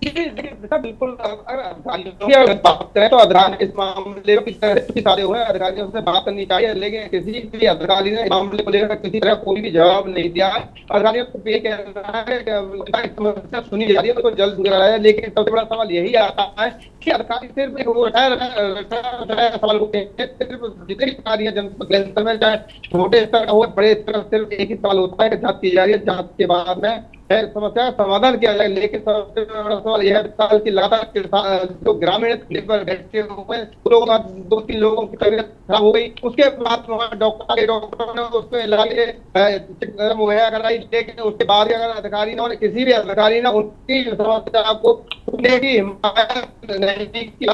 बिल्कुल, अगर बात करें तो अधिकारी इस मामले में किस तरह से सारे हुए, अधिकारियों से बात करनी चाहिए, लेकिन किसी भी अधिकारी ने इस मामले को लेकर किसी तरह कोई भी जवाब नहीं दिया है। अधिकारियों को ये कहना है कि समस्या सुनी जा रही है तो जल्द दूर कराया। लेकिन सबसे बड़ा सवाल यही आता है कि अधिकारी सिर्फ सवाल होते हैं, सिर्फ जितने अधिकारी हैं जनपद में, चाहे छोटे स्तर का हो बड़े स्तर, सिर्फ एक ही सवाल होता है कि जांच की जा रही है, जांच के बाद में समस्या का समाधान किया जाए। लेकिन सबसे बड़ा सवाल यह है कि लगातार जो ग्रामीण बैठे हुए लोगों का 2-3 लोगों की तबीयत खराब हो गई, उसके बाद डॉक्टर ने उसको इलाज मुहैया कराई, लेकिन उसके बाद अगर अधिकारी ने, किसी भी अधिकारी ने उनकी समस्या को सुनने की हिम्मत नहीं की,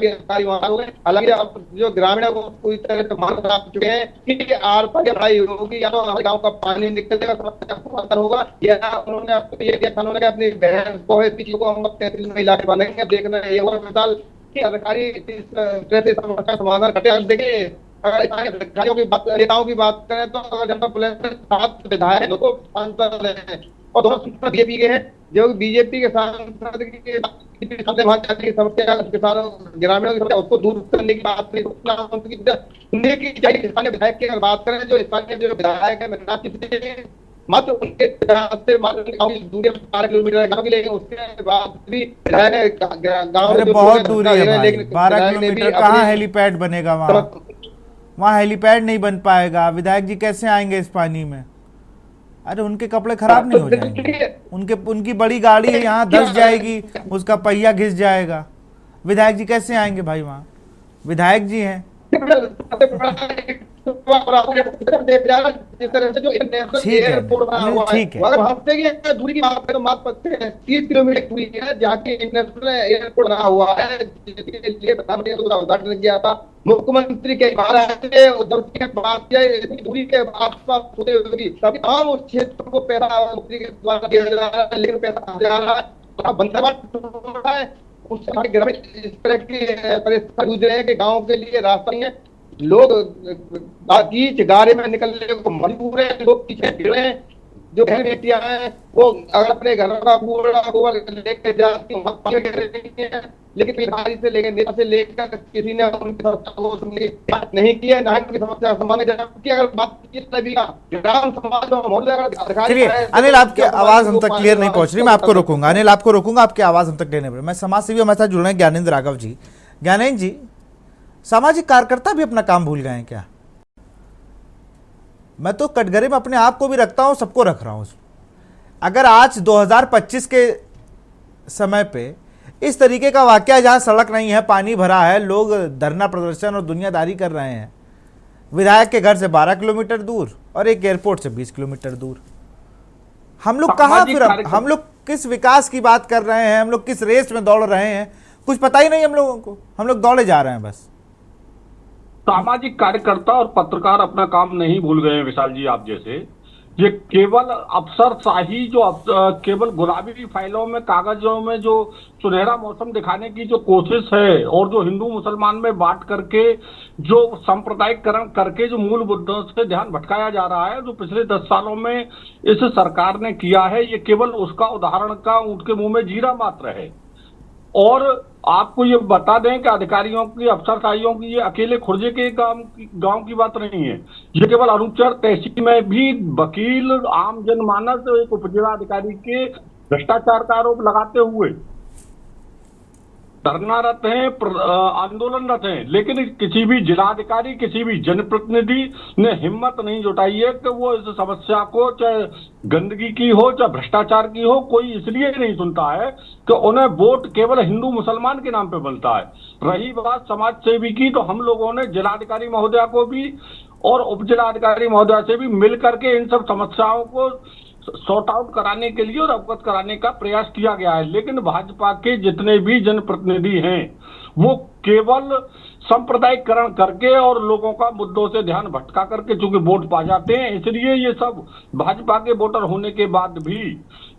अधिकारी वहां हो गए। हालांकि अब जो ग्रामीण है वो पूरी तरह से मान खराब चुके हैं कि आर पार लड़ाई होगी, या तो हमारे गाँव का पानी निकलेगा होगा, या उन्होंने अपनी बहन को हम तहसील में इलाके बनेंगे। अब देखना ये हुआ मिसाल कि अधिकारी इस तरह से समस्या समाधान करते। देखिए, अगर अधिकारियों की बात, नेताओं की बात करें तो अगर जनता पुलिस में 7 विधायक हैं, 2 सांसद हैं और 2 बीजेपी के हैं, जो बीजेपी के सांसद की समस्या किसानों ग्रामीणों की समस्या उसको दूर करने की बात सुनने की चाहिए। स्थानीय विधायक की अगर बात करें, जो स्थानीय जो विधायक है मात्र उनके दूरी 12 किलोमीटर गाँव की, लेकिन उसके बाद भी गाँव बहुत दूरी है भाई, 12 किलोमीटर। कहाँ हेलीपैड बनेगा वहाँ हेलीपैड नहीं बन पाएगा। विधायक जी कैसे आएंगे इस पानी में? अरे उनके कपड़े खराब नहीं हो जाएंगे? उनकी बड़ी गाड़ी है, यहाँ धंस जाएगी, उसका पहिया घिस जाएगा। विधायक जी कैसे आएंगे भाई वहाँ? विधायक जी हैं। ठीक है, हफ्ते की दूरी की बात करें, मात्र 30 किलोमीटर दूरी है जहाँ की इंटरनेशनल एयरपोर्ट बना हुआ है, जिसके लिए प्रधानमंत्री उद्घाटन किया था। मुख्यमंत्री के महाराष्ट्र उद्धव के बाद इतनी दूरी के आसपास होते हुए तभी तमाम उस क्षेत्र को पैसा मुख्यमंत्री के द्वारा दिया जा रहा है, लेकिन पैसा जा रहा है, बंदोबस्त है उस ग्रामीण इस तरह की परिस्थिति जूझ रहे हैं कि गाँव के लिए रास्ता नहीं है, लोग कीच गारे में निकलने को मजबूर है, लोग पीछे गिर रहे हैं। जो बहन बेटियां हैं वो अगर अपने घर का कूड़ा लेके जाती है, लेकिन गाड़ी से लेकर नेता से लेकर किसी ने उनकी बात नहीं की है, ना उनकी समस्या समाने की। अगर बात की ग्राम समाज मोहल्ले। चलिए अनिल, आपकी आवाज हम तक क्लियर नहीं पहुंच रही, मैं आपको रोकूंगा। अनिल आपको रोकूंगा, आपकी आवाज हम तक लेने पर। मैं समाज सेवी हमारे साथ जुड़ रहे हैं ज्ञानेंद्र राघव जी। ज्ञानेंद्र जी, सामाजिक कार्यकर्ता भी अपना काम भूल गए हैं क्या? मैं तो कटघरे में अपने आप को भी रखता हूं, सबको रख रहा हूं। अगर आज 2025 के समय पे इस तरीके का वाकया, जहां सड़क नहीं है, पानी भरा है, लोग धरना प्रदर्शन और दुनियादारी कर रहे हैं, विधायक के घर से 12 किलोमीटर दूर और एक एयरपोर्ट से 20 किलोमीटर दूर, हम लोग कहां? फिर हम लोग किस विकास की बात कर रहे हैं? हम लोग किस रेस में दौड़ रहे हैं? कुछ पता ही नहीं हम लोगों को, हम लोग दौड़े जा रहे हैं बस। सामाजिक कार्यकर्ता और पत्रकार अपना काम नहीं भूल गए हैं विशाल जी आप जैसे। ये केवल अफसरशाही, जो केवल गुलाबी फाइलों में, कागजों में जो सुनहरा मौसम दिखाने की जो कोशिश है, और जो हिंदू मुसलमान में बांट करके जो सांप्रदायिकरण करके जो मूल मुद्दों से ध्यान भटकाया जा रहा है, जो पिछले 10 सालों में इस सरकार ने किया है, ये केवल उसका उदाहरण का ऊंट के मुंह में जीरा मात्र है। और आपको ये बता दें कि अधिकारियों की, अफसरशाहियों की, ये अकेले खुर्जे के गांव की बात नहीं है, ये केवल अनुचर तहसील में भी वकील, आम जनमानस, एक उपजिलाधिकारी के भ्रष्टाचार का आरोप लगाते हुए धरनारत हैं, आंदोलनरत हैं, लेकिन किसी भी जिलाधिकारी, किसी भी जनप्रतिनिधि ने हिम्मत नहीं जुटाई है कि वो इस समस्या को, चाहे गंदगी की हो, चाहे भ्रष्टाचार की हो, कोई इसलिए नहीं सुनता है कि उन्हें वोट केवल हिंदू मुसलमान के नाम पे बनता है। रही बात समाज सेवी की, तो हम लोगों ने जिलाधिकारी महोदया को भी और उप जिलाधिकारी महोदया से भी मिल करके इन सब समस्याओं को सॉर्ट आउट कराने के लिए और अवगत कराने का प्रयास किया गया है। लेकिन भाजपा के जितने भी जनप्रतिनिधि हैं वो केवल सांप्रदायिकरण करके और लोगों का मुद्दों से ध्यान भटका करके चूंकि वोट पा जाते हैं, इसलिए ये सब भाजपा के वोटर होने के बाद भी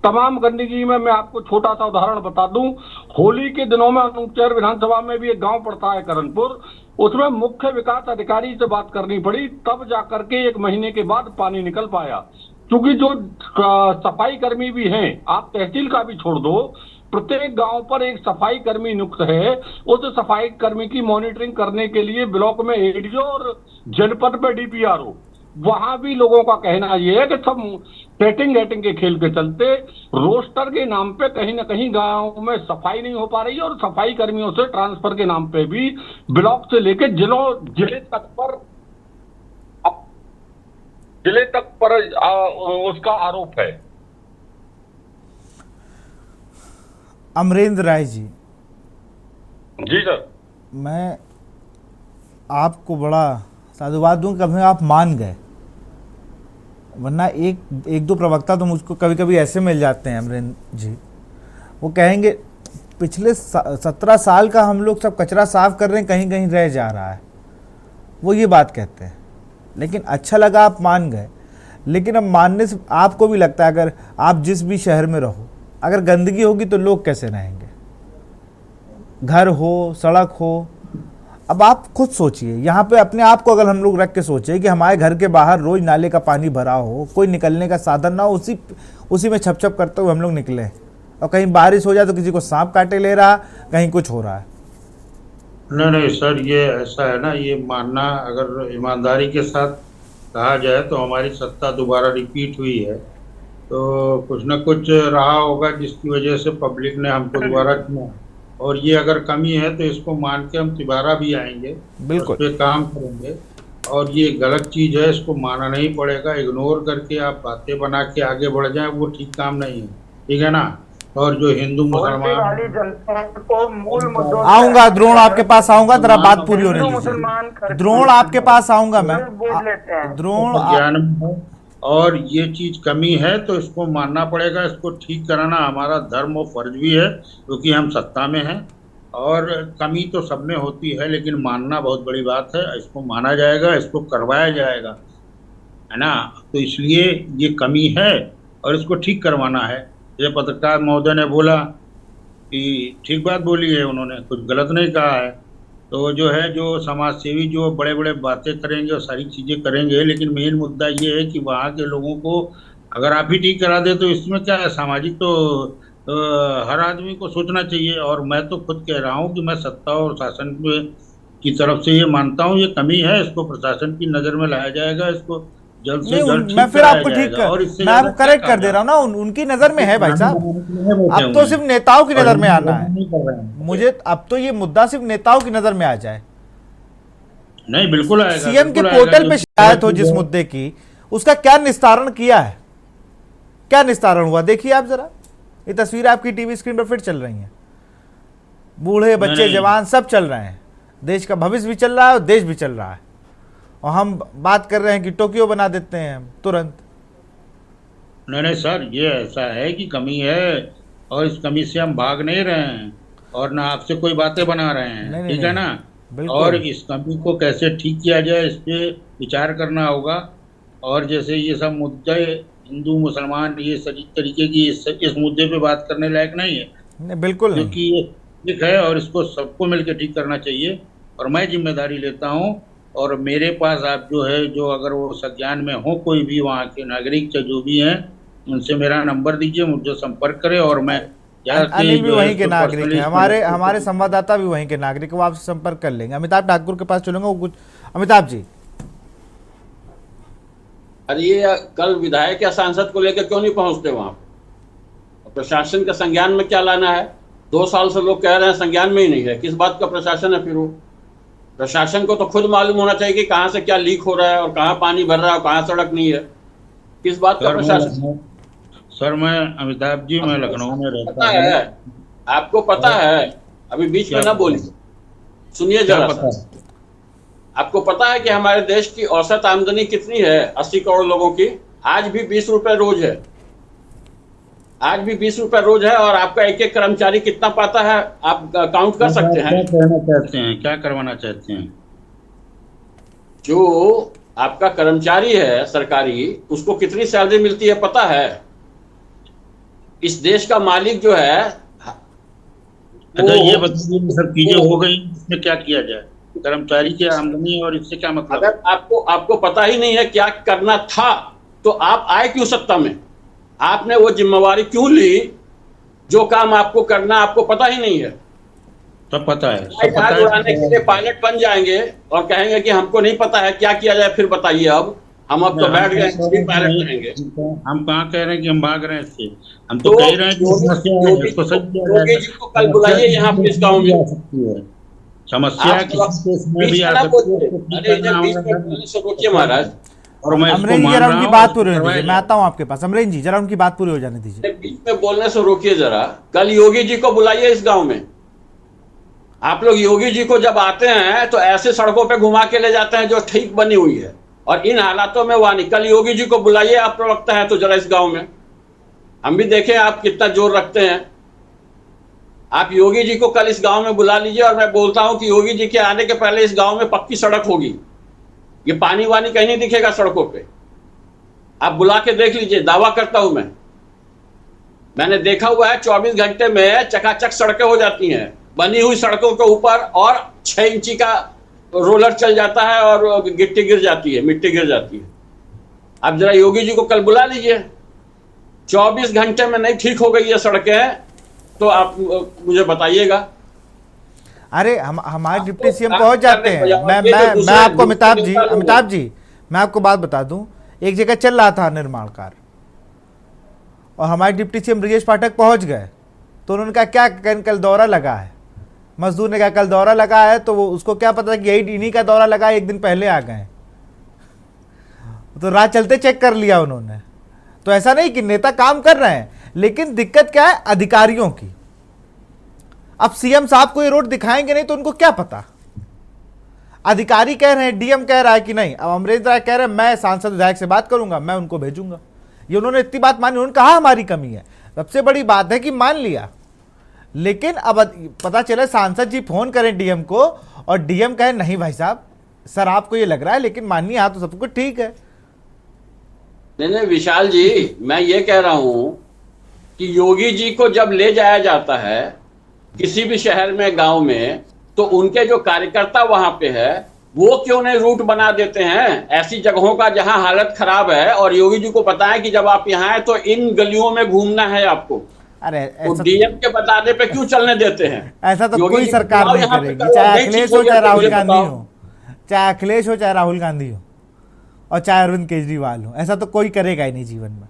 तमाम गंदगी में, मैं आपको छोटा सा उदाहरण बता दूं, होली के दिनों में अनुपचर विधानसभा में भी एक गांव पड़ता है करणपुर, उसमें मुख्य विकास अधिकारी से बात करनी पड़ी, तब जाकर के 1 महीने के बाद पानी निकल पाया। क्योंकि जो सफाई कर्मी भी हैं, आप तहसील का भी छोड़ दो, प्रत्येक गांव पर एक सफाई कर्मी नियुक्त है। उस सफाई कर्मी की मॉनिटरिंग करने के लिए ब्लॉक में एडीओ और जनपद में डीपीआरओ, वहां भी लोगों का कहना यह है कि सब सेटिंग के खेल के चलते रोस्टर के नाम पे कहीं ना कहीं गांव में सफाई नहीं हो पा रही है, और सफाई कर्मियों से ट्रांसफर के नाम पे भी ब्लॉक से लेकर जिले तक पर उसका आरोप है। अमरेंद्र राय जी, जी सर, मैं आपको बड़ा साधुवाद दूं, कभी आप मान गए, वरना एक दो प्रवक्ता तो मुझको कभी कभी ऐसे मिल जाते हैं अमरेंद्र जी, वो कहेंगे पिछले 17 साल का हम लोग सब कचरा साफ कर रहे हैं, कहीं कहीं रह जा रहा है, वो ये बात कहते हैं। लेकिन अच्छा लगा आप मान गए, लेकिन अब मानने से आपको भी लगता है, अगर आप जिस भी शहर में रहो, अगर गंदगी होगी तो लोग कैसे रहेंगे? घर हो, सड़क हो, अब आप खुद सोचिए, यहाँ पे अपने आप को अगर हम लोग रख के सोचे कि हमारे घर के बाहर रोज नाले का पानी भरा हो, कोई निकलने का साधन ना हो, उसी में छप छप करते हुए हम लोग निकले, और कहीं बारिश हो जाए तो किसी को सांप काटे ले रहा, कहीं कुछ हो रहा है। नहीं सर, ये ऐसा है ना, ये मानना अगर ईमानदारी के साथ कहा जाए तो हमारी सत्ता दोबारा रिपीट हुई है, तो कुछ न कुछ रहा होगा जिसकी वजह से पब्लिक ने हमको दोबारा चुना, और ये अगर कमी है तो इसको मान के हम दोबारा भी आएंगे, बिल्कुल उस पे काम करेंगे। और ये गलत चीज है, इसको माना नहीं पड़ेगा। इग्नोर करके आप बातें बना के आगे बढ़ जाए, वो ठीक काम नहीं है, ठीक है ना। और जो हिंदू मुसलमान वाली जनता को मूल मुद्दों आऊंगा द्रोण, आपके पास आऊंगा, जरा बात पूरी होने मुसलमान दीजिए। द्रोण आपके पास आऊंगा मैं, बोल लेते हैं। द्रोण ज्ञान में है और ये चीज कमी है तो इसको मानना पड़ेगा, इसको ठीक कराना हमारा धर्म और फर्ज भी है, क्योंकि हम सत्ता में हैं। और कमी तो सब में होती है, लेकिन मानना बहुत बड़ी बात है। इसको माना जाएगा, इसको करवाया जाएगा, है ना। तो इसलिए ये कमी है और इसको ठीक करवाना है। ये पत्रकार महोदय ने बोला कि ठीक बात बोली है, उन्होंने कुछ गलत नहीं कहा है। तो जो है, जो समाज सेवी जो बड़े बड़े बातें करेंगे और सारी चीज़ें करेंगे, लेकिन मेन मुद्दा ये है कि वहाँ के लोगों को अगर आप ही ठीक करा दे तो इसमें क्या है, सामाजिक तो हर आदमी को सोचना चाहिए। और मैं तो खुद कह रहा हूँ कि मैं सत्ता और शासन की तरफ से ये मानता हूँ ये कमी है, इसको प्रशासन की नज़र में लाया जाएगा, इसको जल्द से जल्द मैं फिर आपको ठीक मैं आपको करेक्ट कर दे रहा हूँ ना, उनकी नजर में है भाई साहब। अब तो सिर्फ नेताओं की नजर में आना है मुझे, अब तो ये मुद्दा सिर्फ नेताओं की नजर में आ जाए। नहीं, बिल्कुल आएगा। सीएम के पोर्टल पे शिकायत हो जिस मुद्दे की, उसका क्या निस्तारण किया है, क्या निस्तारण हुआ, देखिए आप जरा। ये तस्वीर आपकी टीवी स्क्रीन पर फिर चल रही है, बूढ़े बच्चे जवान सब चल रहे हैं, देश का भविष्य भी चल रहा है और देश भी चल रहा है। और हम बात कर रहे हैं कि टोक्यो बना देते हैं हम तुरंत। नहीं सर, ये ऐसा है कि कमी है और इस कमी से हम भाग नहीं रहे हैं और ना आपसे कोई बातें बना रहे हैं, ठीक है ना। और इस कमी को कैसे ठीक किया जाए, इस पे विचार करना होगा। और जैसे ये सब मुद्दे हिंदू मुसलमान ये सही तरीके की इस मुद्दे पे बात करने लायक नहीं है, बिल्कुल, क्योंकि ये ठीक है और इसको सबको मिलकर ठीक करना चाहिए। और मैं जिम्मेदारी लेता हूँ, और मेरे पास आप जो है, जो अगर वो संज्ञान में हो कोई भी वहाँ के नागरिक चाहे जो भी हैं, उनसे मेरा नंबर दीजिए, मुझे संपर्क करें। और मैं अनिल भी वहीं के नागरिक हैं, हमारे संवाददाता भी वहीं के नागरिक, वो आपसे संपर्क कर लेंगे। अमिताभ ठाकुर के पास चलूंगा, वो कुछ। अमिताभ जी, अरे ये कल विधायक या सांसद को लेकर क्यों नहीं पहुंचते वहां पे? प्रशासन के संज्ञान में क्या लाना है? 2 साल से लोग कह रहे हैं संज्ञान में ही नहीं है, किस बात का प्रशासन है फिर वो? प्रशासन को तो खुद मालूम होना चाहिए कि कहाँ से क्या लीक हो रहा है और कहाँ पानी भर रहा है और कहाँ सड़क नहीं है, किस बात का प्रशासन? सर मैं अमिताभ जी, मैं लखनऊ में रहता है, आपको पता है, अभी बीच में ना बोलिए, सुनिए जरा। आपको पता है कि हमारे देश की औसत आमदनी कितनी है? 80 करोड़ लोगों की। आज भी 20 रुपए रोज है, आज भी 20 रुपए रोज है। और आपका एक एक कर्मचारी कितना पाता है, आप काउंट कर सकते हैं? क्या कहना चाहते हैं, क्या करवाना चाहते हैं? जो आपका कर्मचारी है सरकारी, उसको कितनी सैलरी मिलती है पता है? इस देश का मालिक जो है, अच्छा ये बताइए, सब चीजें हो गई, इसमें क्या किया जाए? कर्मचारी की आमदनी और इससे क्या मतलब? अगर आपको पता ही नहीं है क्या करना था, तो आप आए क्यों सत्ता में? आपने वो जिम्मेवारी क्यों ली? जो काम आपको करना आपको पता ही नहीं है। सब पता है, जहाज उड़ाने के लिए पायलट बन जाएंगे और कहेंगे कि हमको नहीं पता है क्या किया जाए, फिर बताइए। अब हम तो बैठ गए, पायलट बनेंगे। हम कहाँ कह रहे हैं कि हम भाग रहे हैं इससे, हम तो कह रहे हैं कि योगी जी को कल बुलाइए यहाँ पे इस गाँव में। समस्या में भी आ सकती है। रोकिए महाराज, और अमरेंद्र जी जरा उनकी बात पूरी होने दीजिए, मैं आता हूँ आपके पास। अमरेंद्र जी जरा उनकी बात पूरी हो जाने दीजिए, बीच में बोलने से रोकिए जरा। कल योगी जी को बुलाइए इस गांव में। आप लोग योगी जी को जब आते हैं तो ऐसे सड़कों पे घुमा के ले जाते हैं जो ठीक बनी हुई है, और इन हालातों में वहां नहीं। कल योगी जी को बुलाइए, आप प्रवक्ता है तो जरा इस गांव में हम भी देखें आप कितना जोर रखते हैं। आप योगी जी को कल इस गांव में बुला लीजिए, और मैं बोलता हूं कि योगी जी के आने के पहले इस गांव में पक्की सड़क होगी। ये पानी वानी कहीं नहीं दिखेगा सड़कों पे। आप बुला के देख लीजिए, दावा करता हूं मैंने देखा हुआ है। 24 घंटे में चकाचक सड़कें हो जाती हैं, बनी हुई सड़कों के ऊपर, और 6 इंची का रोलर चल जाता है और गिट्टी गिर जाती है, मिट्टी गिर जाती है। आप जरा योगी जी को कल बुला लीजिए। 24 घंटे में नहीं ठीक हो गई ये सड़कें तो आप मुझे बताइएगा। अरे हमारे डिप्टी सीएम पहुंच जाते हैं। मैं आपको अमिताभ जी मैं आपको बात बता दूं, एक जगह चल रहा था निर्माण कार्य और हमारे डिप्टी सीएम ब्रजेश पाठक पहुंच गए, तो उन्होंने कहा क्या कल दौरा लगा है। मजदूर ने कहा कल दौरा लगा है, तो वो उसको क्या पता कि यही इन्हीं का दौरा लगा है, एक दिन पहले आ गए। तो राह चलते चेक कर लिया उन्होंने। तो ऐसा नहीं कि नेता काम कर रहे हैं, लेकिन दिक्कत क्या है अधिकारियों की। अब सीएम साहब को ये रोड दिखाएंगे नहीं तो उनको क्या पता। अधिकारी कह रहे हैं, डीएम कह रहा है कि नहीं। अब अमरेंद्र राय कह रहे हैं मैं सांसद विधायक से बात करूंगा, मैं उनको भेजूंगा। ये उन्होंने इतनी बात मानी, उन्होंने कहा हमारी कमी है। सबसे बड़ी बात है कि मान लिया, लेकिन अब पता चले सांसद जी फोन करें डीएम को और डीएम कहे नहीं भाई साहब, सर आपको ये लग रहा है लेकिन मानिए हाँ तो सब कुछ ठीक है। नहीं विशाल जी, मैं ये कह रहा हूं कि योगी जी को जब ले जाया जाता है किसी भी शहर में, गांव में, तो उनके जो कार्यकर्ता वहां पे है वो क्यों नहीं रूट बना देते हैं ऐसी जगहों का जहां हालत खराब है, और योगी जी को पता है कि जब आप यहाँ आए तो इन गलियों में घूमना है आपको। अरे तो डीएम के बताने पे क्यों चलने देते हैं? ऐसा तो कोई सरकार नहीं करेगी, चाहे अखिलेश हो चाहे राहुल गांधी हो, चाहे अखिलेश हो चाहे राहुल गांधी हो और चाहे अरविंद केजरीवाल हो। ऐसा तो कोई करेगा ही नहीं जीवन में।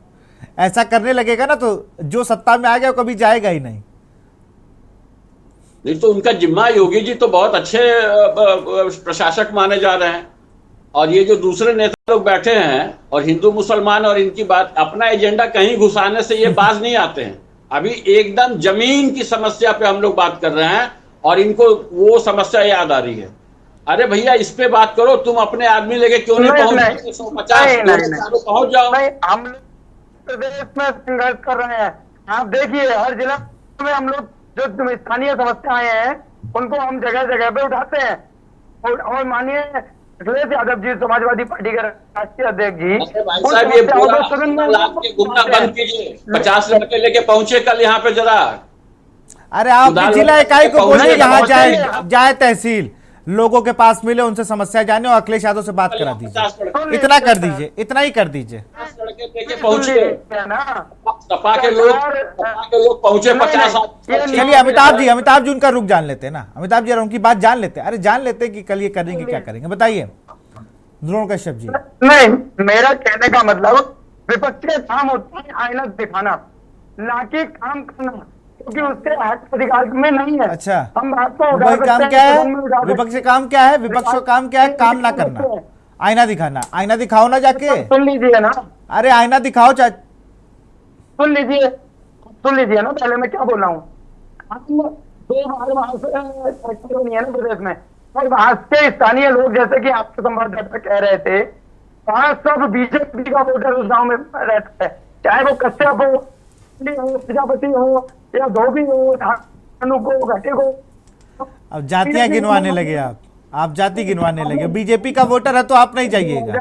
ऐसा करने लगेगा ना तो जो सत्ता में आ गया वो कभी जाएगा ही नहीं। नहीं तो उनका जिम्मा, योगी जी तो बहुत अच्छे प्रशासक माने जा रहे हैं, और ये जो दूसरे नेता लोग बैठे हैं और हिंदू मुसलमान और इनकी बात, अपना एजेंडा कहीं घुसाने से ये बाज नहीं आते हैं। अभी एकदम जमीन की समस्या पे हम लोग बात कर रहे हैं और इनको वो समस्या याद आ रही है। अरे भैया इस पे बात करो, तुम अपने आदमी लेके क्यों नहीं पहुंच 150 पहुंच जाओ। हम प्रदेश में संघर्ष कर रहे हैं। आप देखिए हर जिला में हम लोग जो स्थानीय समस्याएं हैं उनको हम जगह जगह पे उठाते हैं। और माननीय अखिलेश यादव जी, समाजवादी पार्टी के राष्ट्रीय अध्यक्ष जी, भाई साहब ये घूमना बंद कीजिए। 50 लड़के लेके पहुंचे कल यहाँ पे जरा। अरे आप जिला इकाई को बोलिए यहाँ जाए तहसील, लोगों के पास मिले, उनसे समस्या जाने और अखिलेश यादव से बात करा दीजिए। इतना कर दीजिए, इतना ही कर दीजिए। सपा के लोग पहुंचे 50। चलिए अमिताभ जी उनका रुख जान लेते हैं ना। अमिताभ जी उनकी बात जान लेते हैं। अरे जान लेते हैं कि कल ये करेंगे क्या करेंगे, बताइए द्रोण कश्यप जी। नहीं, मेरा कहने का मतलब विपक्ष के काम होता है आईना दिखाना, ना कि काम करना, क्योंकि उसके हक अधिकार में नहीं है। अच्छा, हम बात को वही काम क्या है? विपक्ष का काम क्या है? विपक्ष का काम क्या है? काम ना करना, आईना दिखाना। आईना दिखाओ ना जाके, सुन लीजिए ना। अरे आईना दिखाओ, सुन लीजिए ना। पहले मैं क्या बोल रहा हूँ, हम 2 बार वहां से नहीं है ना प्रदेश में, और वहां से स्थानीय लोग जैसे कि आपके संवाददाता कह रहे थे, वहां सब बीजेपी का वोटर उस गाँव में रहता है, चाहे वो कश्यप हो, प्रजापति हो या धोबी हो, धानु को, घटे को। अब जातियां गिनवाने लगे आप जाति गिनवाने लगे। बीजेपी का वोटर है तो आप नहीं जाइएगा।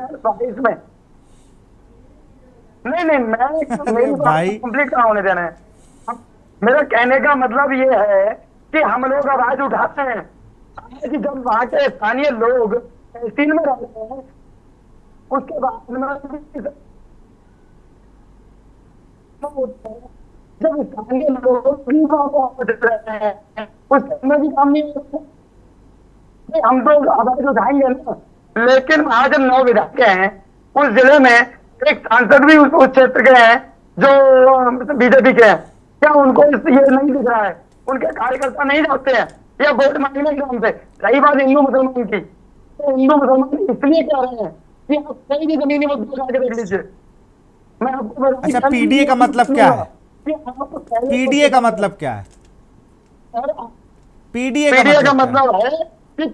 नहीं मैं भाई कंप्लीट कहाँ होने देना है। मेरा कहने का मतलब ये है कि हम लोग आवाज उठाते हैं। आज जब वहाँ के स्थानीय लोग तहसील में रहते हैं, उसके बाद जब स्थानीय लोग रहे हैं उसमें भी काम नहीं होता। हम तो आवाज उठाएंगे ना, लेकिन वहाँ जब 9 विधायक हैं उस जिले में, एक सांसद भी उस क्षेत्र के हैं जो बीजेपी के हैं, क्या उनको ये नहीं दिख रहा है? उनके कार्यकर्ता नहीं जाते हैं या वोट मांगने के नाम से? रही बात हिंदू मुसलमान की, तो हिंदू मुसलमान इसलिए कह रहे हैं कि आप कहीं भी जमीनी मुद्दे उठा के देख लीजिए। मैं आपको अच्छा, पीडीए का मतलब क्या है? पीडीए का मतलब क्या है? पीडीए का मतलब है कि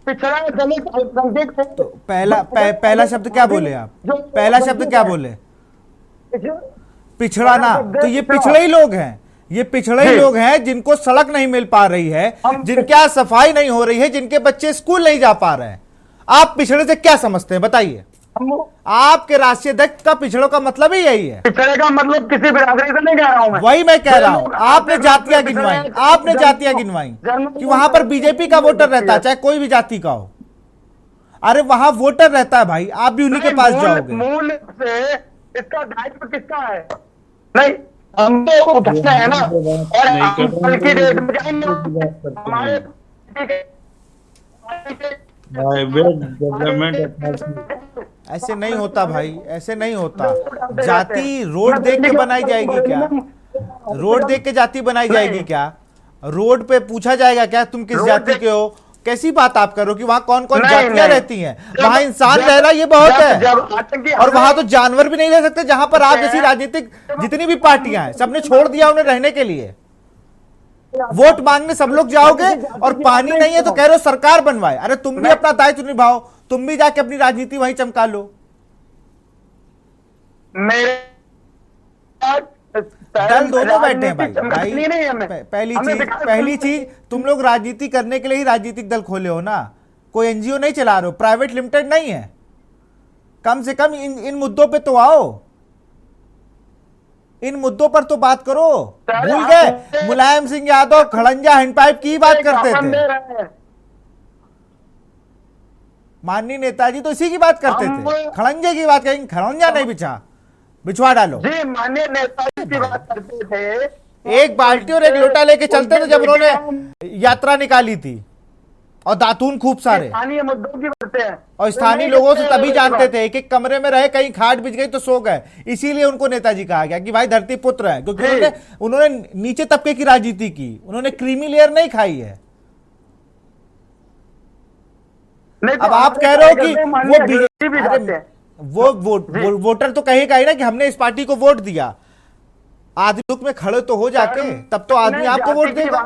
पिछड़ा दलित अल्पसंख्यक। तो पहला शब्द क्या बोले आप? पहला शब्द क्या बोले? पिछड़ा ना, तो ये पिछड़े ही लोग हैं। ये पिछड़े ही लोग हैं जिनको सड़क नहीं मिल पा रही है, जिनके यहाँ सफाई नहीं हो रही है, जिनके बच्चे स्कूल नहीं जा पा रहे हैं। आप पिछड़े से क्या समझते हैं बताइए? आपके राष्ट्रीय अध्यक्ष का पिछड़ों का मतलब ही यही है। पिछड़े का मतलब किसी बिरादरी से नहीं कह रहा हूं मैं। वही मैं कह रहा हूं। आपने जातियां गिनवाई कि वहां पर बीजेपी का वोटर रहता है, चाहे कोई भी जाति का हो। अरे वहां वोटर रहता है भाई, आप भी उन्हीं के पास जाओगे। मूल से इसका दायित्व किसका है? नहीं, हम तो उठाते हैं ना, और की डेट में जाएंगे हमारे ऐसे नहीं होता भाई, ऐसे नहीं होता। जाति रोड देख के बनाई जाएगी क्या? रोड देख के जाति बनाई जाएगी क्या? रोड पे पूछा जाएगा क्या तुम किस जाति के हो? कैसी बात आप करो कि वहां कौन कौन नहीं, जातियां नहीं। रहती हैं? वहां इंसान रहना ये बहुत है। और वहां तो जानवर भी नहीं रह सकते, जहां पर आप जैसी राजनीतिक जितनी भी पार्टियां हैं सबने छोड़ दिया उन्हें रहने के लिए। वोट मांगने सब लोग जाओगे और पानी नहीं है तो कह रहे हो सरकार बनवाए। अरे तुम भी अपना दायित्व निभाओ, तुम भी जाके अपनी राजनीति वहीं चमका लो। दल दोनों बैठे हैं भाई। पहली चीज तुम लोग राजनीति करने के लिए ही राजनीतिक दल खोले हो ना, कोई एनजीओ नहीं चला रहे हो, प्राइवेट लिमिटेड नहीं है। कम से कम इन मुद्दों पे तो आओ, इन मुद्दों पर तो बात करो। भूल गए मुलायम सिंह यादव खड़ंजा हैंडपाइप की बात करते थे, माननीय नेताजी तो इसी की बात करते थे, खड़ंजे की बात करेंगे, खड़ंजा नहीं बिछवा डालो। जी माननीय नेताजी की बात करते थे। एक बाल्टी और एक लोटा लेके चलते थे जब उन्होंने यात्रा निकाली थी, और दातून खूब सारे स्थानीय मुद्दों की बातें हैं। और स्थानीय लोगों से तभी जानते थे, एक एक कमरे में रहे, कहीं खाट बिछ गई तो सो गए। इसीलिए उनको नेताजी कहा गया कि भाई धरती पुत्र है, क्योंकि उन्होंने नीचे तबके की राजनीति की, उन्होंने क्रीमी लेयर नहीं खाई है। अब आप कह रहे हो कि वो वोटर तो कहेगा ही ना कि हमने इस पार्टी को वोट दिया। आदमी दुख में खड़े तो हो जाके, तब तो आदमी आपको वोट देगा।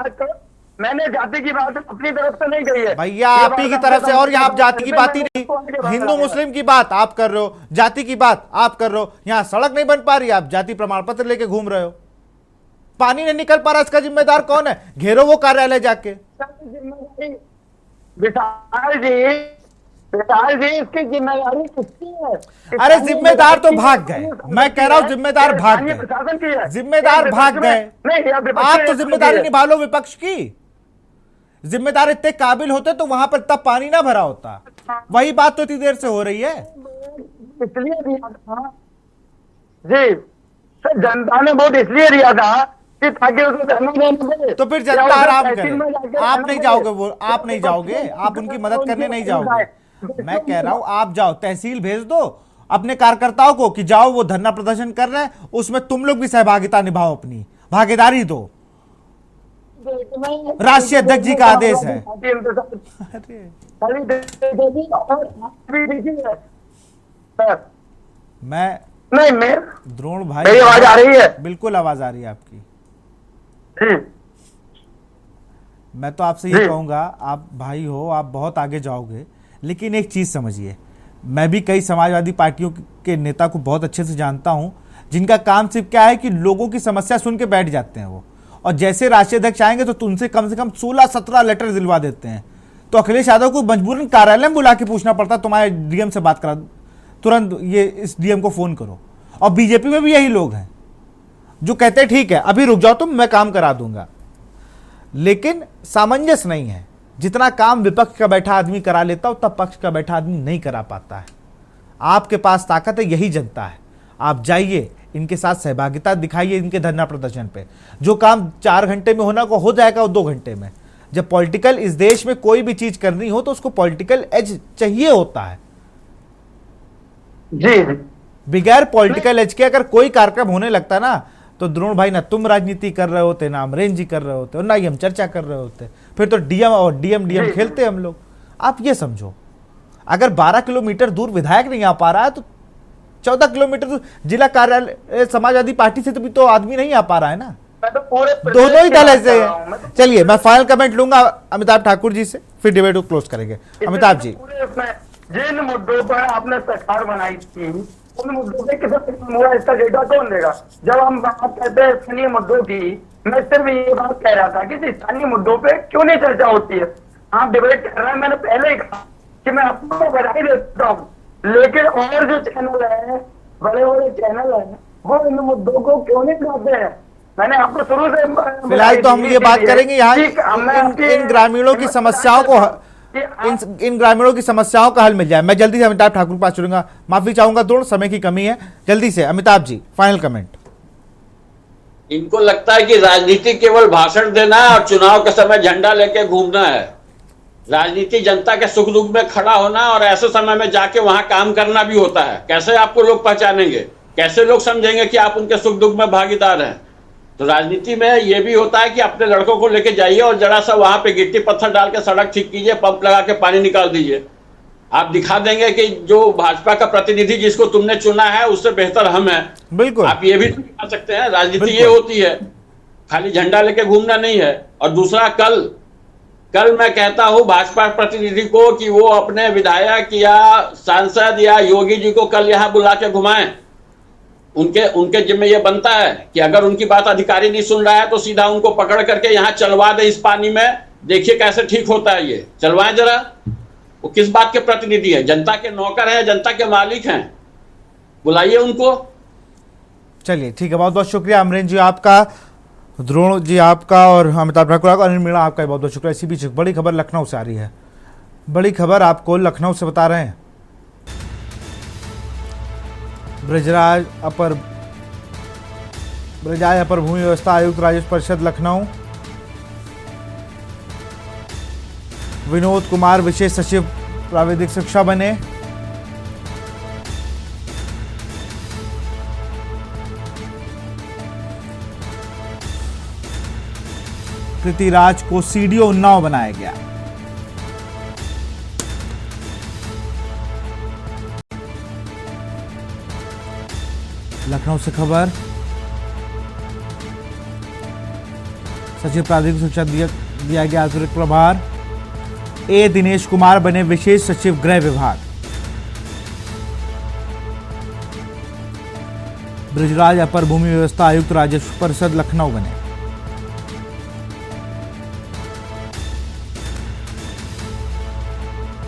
मैंने जाति की बात अपनी तरफ से नहीं कही है भैया, आप ही की तरफ से। और यहाँ आप जाति की बात ही नहीं, हिंदू मुस्लिम की बात आप कर रहे हो, जाति की बात आप कर रहे हो। यहाँ सड़क नहीं बन पा रही, आप जाति प्रमाण पत्र लेके घूम रहे हो। पानी नहीं निकल पा रहा, इसका जिम्मेदार कौन है? घेरो वो कार्यालय जाके। विशाल जी इसकी जिम्मेदारी किसकी है? अरे जिम्मेदार तो भाग गए, मैं कह रहा हूँ जिम्मेदार भाग गए, जिम्मेदार भाग गए। आप तो जिम्मेदारी निभा लो विपक्ष की। जिम्मेदार इतने काबिल होते तो वहां पर तब पानी ना भरा होता। वही बात तो इतनी देर से हो रही है। इसलिए दिया था जी सर, जनता ने वोट इसलिए दिया था कि ताकि उसको धरना देने दे। तो फिर जनता आराम करे, आप नहीं जाओगे, वो आप नहीं जाओगे, आप उनकी मदद करने नहीं जाओगे। मैं कह रहा हूं आप जाओ, तहसील भेज दो अपने कार्यकर्ताओं को कि जाओ वो धरना प्रदर्शन कर रहे हैं, उसमें तुम लोग भी सहभागिता निभाओ, अपनी भागीदारी दो। राष्ट्रीय अध्यक्ष जी का आदेश है। मैं द्रोण भाई, मेरी आवाज आ रही है? बिल्कुल आवाज आ रही है आपकी। मैं तो आपसे ये कहूंगा, आप भाई हो, आप बहुत आगे जाओगे, लेकिन एक चीज समझिए, मैं भी कई समाजवादी पार्टियों के नेता को बहुत अच्छे से जानता हूं, जिनका काम सिर्फ क्या है कि लोगों की समस्या सुन के बैठ जाते हैं वो, और जैसे राष्ट्रीय अध्यक्ष आएंगे तो उनसे कम से कम 16-17 लेटर दिलवा देते हैं। तो अखिलेश यादव को मजबूरन कार्यालय में बुला के पूछना पड़ता, तुम्हारे डीएम से बात करा, तुरंत ये इस डीएम को फोन करो। और बीजेपी में भी यही लोग हैं जो कहते हैं ठीक है अभी रुक जाओ तुम, मैं काम करा दूंगा। लेकिन सामंजस्य नहीं है, जितना काम विपक्ष का बैठा आदमी करा लेता उतना पक्ष का बैठा आदमी नहीं करा पाता है। आपके पास ताकत है, यही जनता है। आप जाइए, इनके साथ सहभागिता दिखाइए, इनके धरना प्रदर्शन पे। जो काम 4 घंटे में होना को हो जाएगा वो 2 घंटे में। जब पॉलिटिकल इस देश में कोई भी चीज करनी हो तो उसको पॉलिटिकल एज चाहिए होता है जी। बगैर पॉलिटिकल एज के अगर कोई कार्यक्रम होने लगता ना, तो द्रोण भाई ना तुम राजनीति कर रहे होते, ना अमरेंद्र जी कर रहे होते, और ना ही हम चर्चा कर रहे होते। फिर तो डीएम और डीएम खेलते हम लोग। आप ये समझो, अगर 12 किलोमीटर दूर विधायक नहीं आ पा रहा है तो 14 किलोमीटर दूर जिला कार्यालय समाजवादी पार्टी से तो आदमी नहीं आ पा रहा है ना। दोनों ही दल ऐसे हैं। चलिए मैं फाइनल कमेंट लूंगा अमिताभ ठाकुर जी से, फिर डिबेट को क्लोज करेंगे। अमिताभ जी, जिन मुद्दों पर आपने सरकार बनाई थी उन मुद्दों पे कितना हुआ, इसका डेटा कौन देगा? जब हम बात करते हैं स्थानीय मुद्दों की, मैं सिर्फ ये बात कह रहा था कि स्थानीय मुद्दों पे क्यों नहीं चर्चा होती है। आप डिबेट कर रहे हैं, मैंने पहले ही कहा कि मैं आपको बधाई देता हूँ, लेकिन और जो चैनल है, बड़े बड़े चैनल है, वो इन मुद्दों को क्यों नहीं उठाते हैं? मैंने आपको शुरू से फिलहाल तो हम ये बात करेंगे यहाँ इन ग्रामीणों की समस्याओं को, इन ग्रामीणों की समस्याओं का हल मिल जाए। मैं जल्दी से अमिताभ ठाकुर पास चलूंगा, माफी चाहूंगा थोड़ा समय की कमी है। जल्दी से अमिताभ जी फाइनल कमेंट। इनको लगता है कि राजनीति केवल भाषण देना है और चुनाव के समय झंडा लेके घूमना है। राजनीति जनता के सुख दुख में खड़ा होना और ऐसे समय में जाके वहां काम करना भी होता है। कैसे आपको लोग पहचानेंगे, कैसे लोग समझेंगे कि आप उनके सुख दुख में भागीदार हैं? तो राजनीति में ये भी होता है कि अपने लड़कों को लेके जाइए और जरा सा वहां पे गिट्टी पत्थर डाल के सड़क ठीक कीजिए, पंप लगा के पानी निकाल दीजिए। आप दिखा देंगे कि जो भाजपा का प्रतिनिधि जिसको तुमने चुना है उससे बेहतर हम हैं। बिल्कुल, आप ये भी दिखा सकते हैं। राजनीति ये होती है, खाली झंडा लेके घूमना नहीं है। और दूसरा, कल मैं कहता हूं भाजपा प्रतिनिधि को कि वो अपने विधायक या सांसद या योगी जी को कल यहां बुला के घुमाएं। उनके जिम्मे ये बनता है कि अगर उनकी बात अधिकारी नहीं सुन रहा है तो सीधा उनको पकड़ करके यहाँ चलवा दे इस पानी में। देखिए कैसे ठीक होता है, ये चलवाएं जरा। वो किस बात के प्रतिनिधि है? जनता के नौकर हैं, जनता के मालिक हैं, बुलाइए उनको। चलिए ठीक है, बहुत बहुत शुक्रिया अमरेंद्र जी आपका, द्रोण जी आपका, और अमिताभ ठाकुर आपका, अनिल मीणा आपका बहुत बहुत शुक्रिया। इसी बीच बड़ी खबर लखनऊ से आ रही है, बड़ी खबर आपको लखनऊ से बता रहे हैं। ब्रजराज अपर भूमि व्यवस्था आयुक्त राजस्व परिषद लखनऊ, विनोद कुमार विशेष सचिव प्राविधिक शिक्षा बने। कृतिराज को सीडीओ उन्नाव बनाया गया। लखनऊ से खबर, सचिव प्राधिक शिक्षा दिया गया अतिरिक्त प्रभार। ए दिनेश कुमार बने विशेष सचिव गृह विभाग। ब्रजराज अपर भूमि व्यवस्था आयुक्त राजस्व परिषद लखनऊ बने।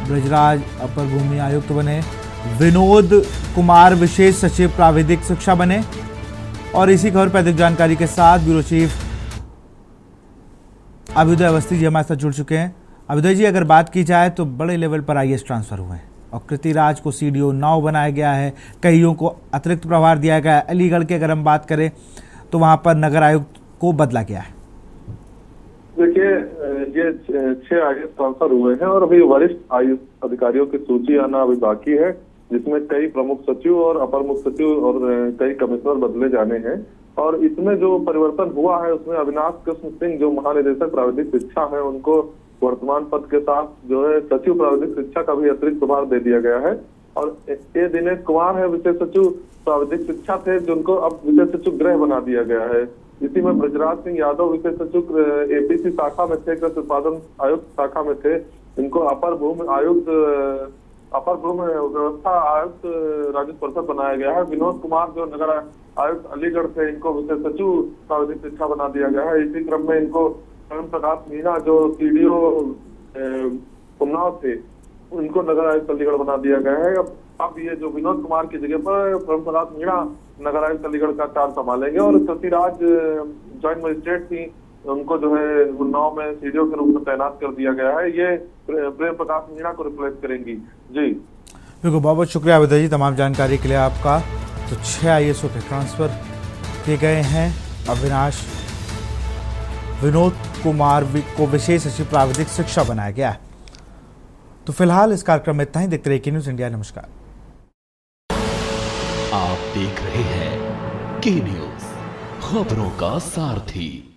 ब्रजराज अपर भूमि आयुक्त बने। विनोद कुमार विशेष सचिव प्राविधिक शिक्षा बने। और इसी खबर पर अधिक जानकारी के साथ ब्यूरो चीफ अभ्युदय अवस्थी जी हमारे साथ जुड़ चुके हैं। अभ्युदय जी, अगर बात की जाए तो बड़े लेवल पर आईएएस ट्रांसफर हुए हैं और कृतिराज को सीडीओ उन्नाव बनाया गया है, कईयों को अतिरिक्त प्रभार दिया गया है। अलीगढ़ की अगर हम बात करें तो वहां पर नगर आयुक्त को बदला गया है। देखिए, ये 6 आईएएस ट्रांसफर हुए हैं और अभी वरिष्ठ आयुक्त अधिकारियों की सूची आना अभी बाकी है, जिसमें कई प्रमुख सचिव और अपर मुख्य सचिव और कई कमिश्नर बदले जाने हैं। और इसमें जो परिवर्तन हुआ है उसमें अविनाश कृष्ण सिंह जो महानिदेशक प्राविधिक शिक्षा है, उनको वर्तमान पद के साथ जो है सचिव प्राविधिक शिक्षा का भी अतिरिक्त प्रभार दे दिया गया है। और ए दिनेश कुमार है विशेष सचिव प्राविधिक शिक्षा थे, जिनको अब विशेष सचिव गृह बना दिया गया है। इसी में ब्रजराज सिंह यादव विशेष सचिव एपीसी शाखा में थे, कृषि उत्पादन आयुक्त शाखा में थे, इनको अपर भूमि व्यवस्था आयुक्त राजस्व परिषद बनाया गया है। विनोद कुमार जो नगर आयुक्त अलीगढ़ थे, इनको विशेष सचिव प्राविधिक शिक्षा बना दिया गया है। इसी क्रम में इनको स्वयं प्रकाश मीणा जो सीडीओ उन्नाव थे, उनको नगर आयुक्त अलीगढ़ बना दिया गया है। अब ये जो विनोद कुमार की जगह पर स्वयं प्रकाश मीणा नगर आयुक्त अलीगढ़ का चार्ज संभालेंगे और कृतिराज ज्वाइंट मजिस्ट्रेट थी, उनको जो है उन्नाव में सीडीओ के रूप में तैनात कर दिया गया है। ये प्रेम प्रकाश मीणा को रिप्लेस करेंगी। जी बिल्कुल, बहुत बहुत शुक्रिया अभ्युदय जी तमाम जानकारी के लिए आपका। तो 6 आईएएसओ के ट्रांसफर किए गए हैं। अविनाश विनोद कुमार को विशेष सचिव प्राविधिक शिक्षा बनाया गया है। तो फिलहाल इस कार्यक्रम में इतना ही। देखते रहिए के न्यूज़ इंडिया। नमस्कार। आप देख रहे हैं के न्यूज़, खबरों का सारथी।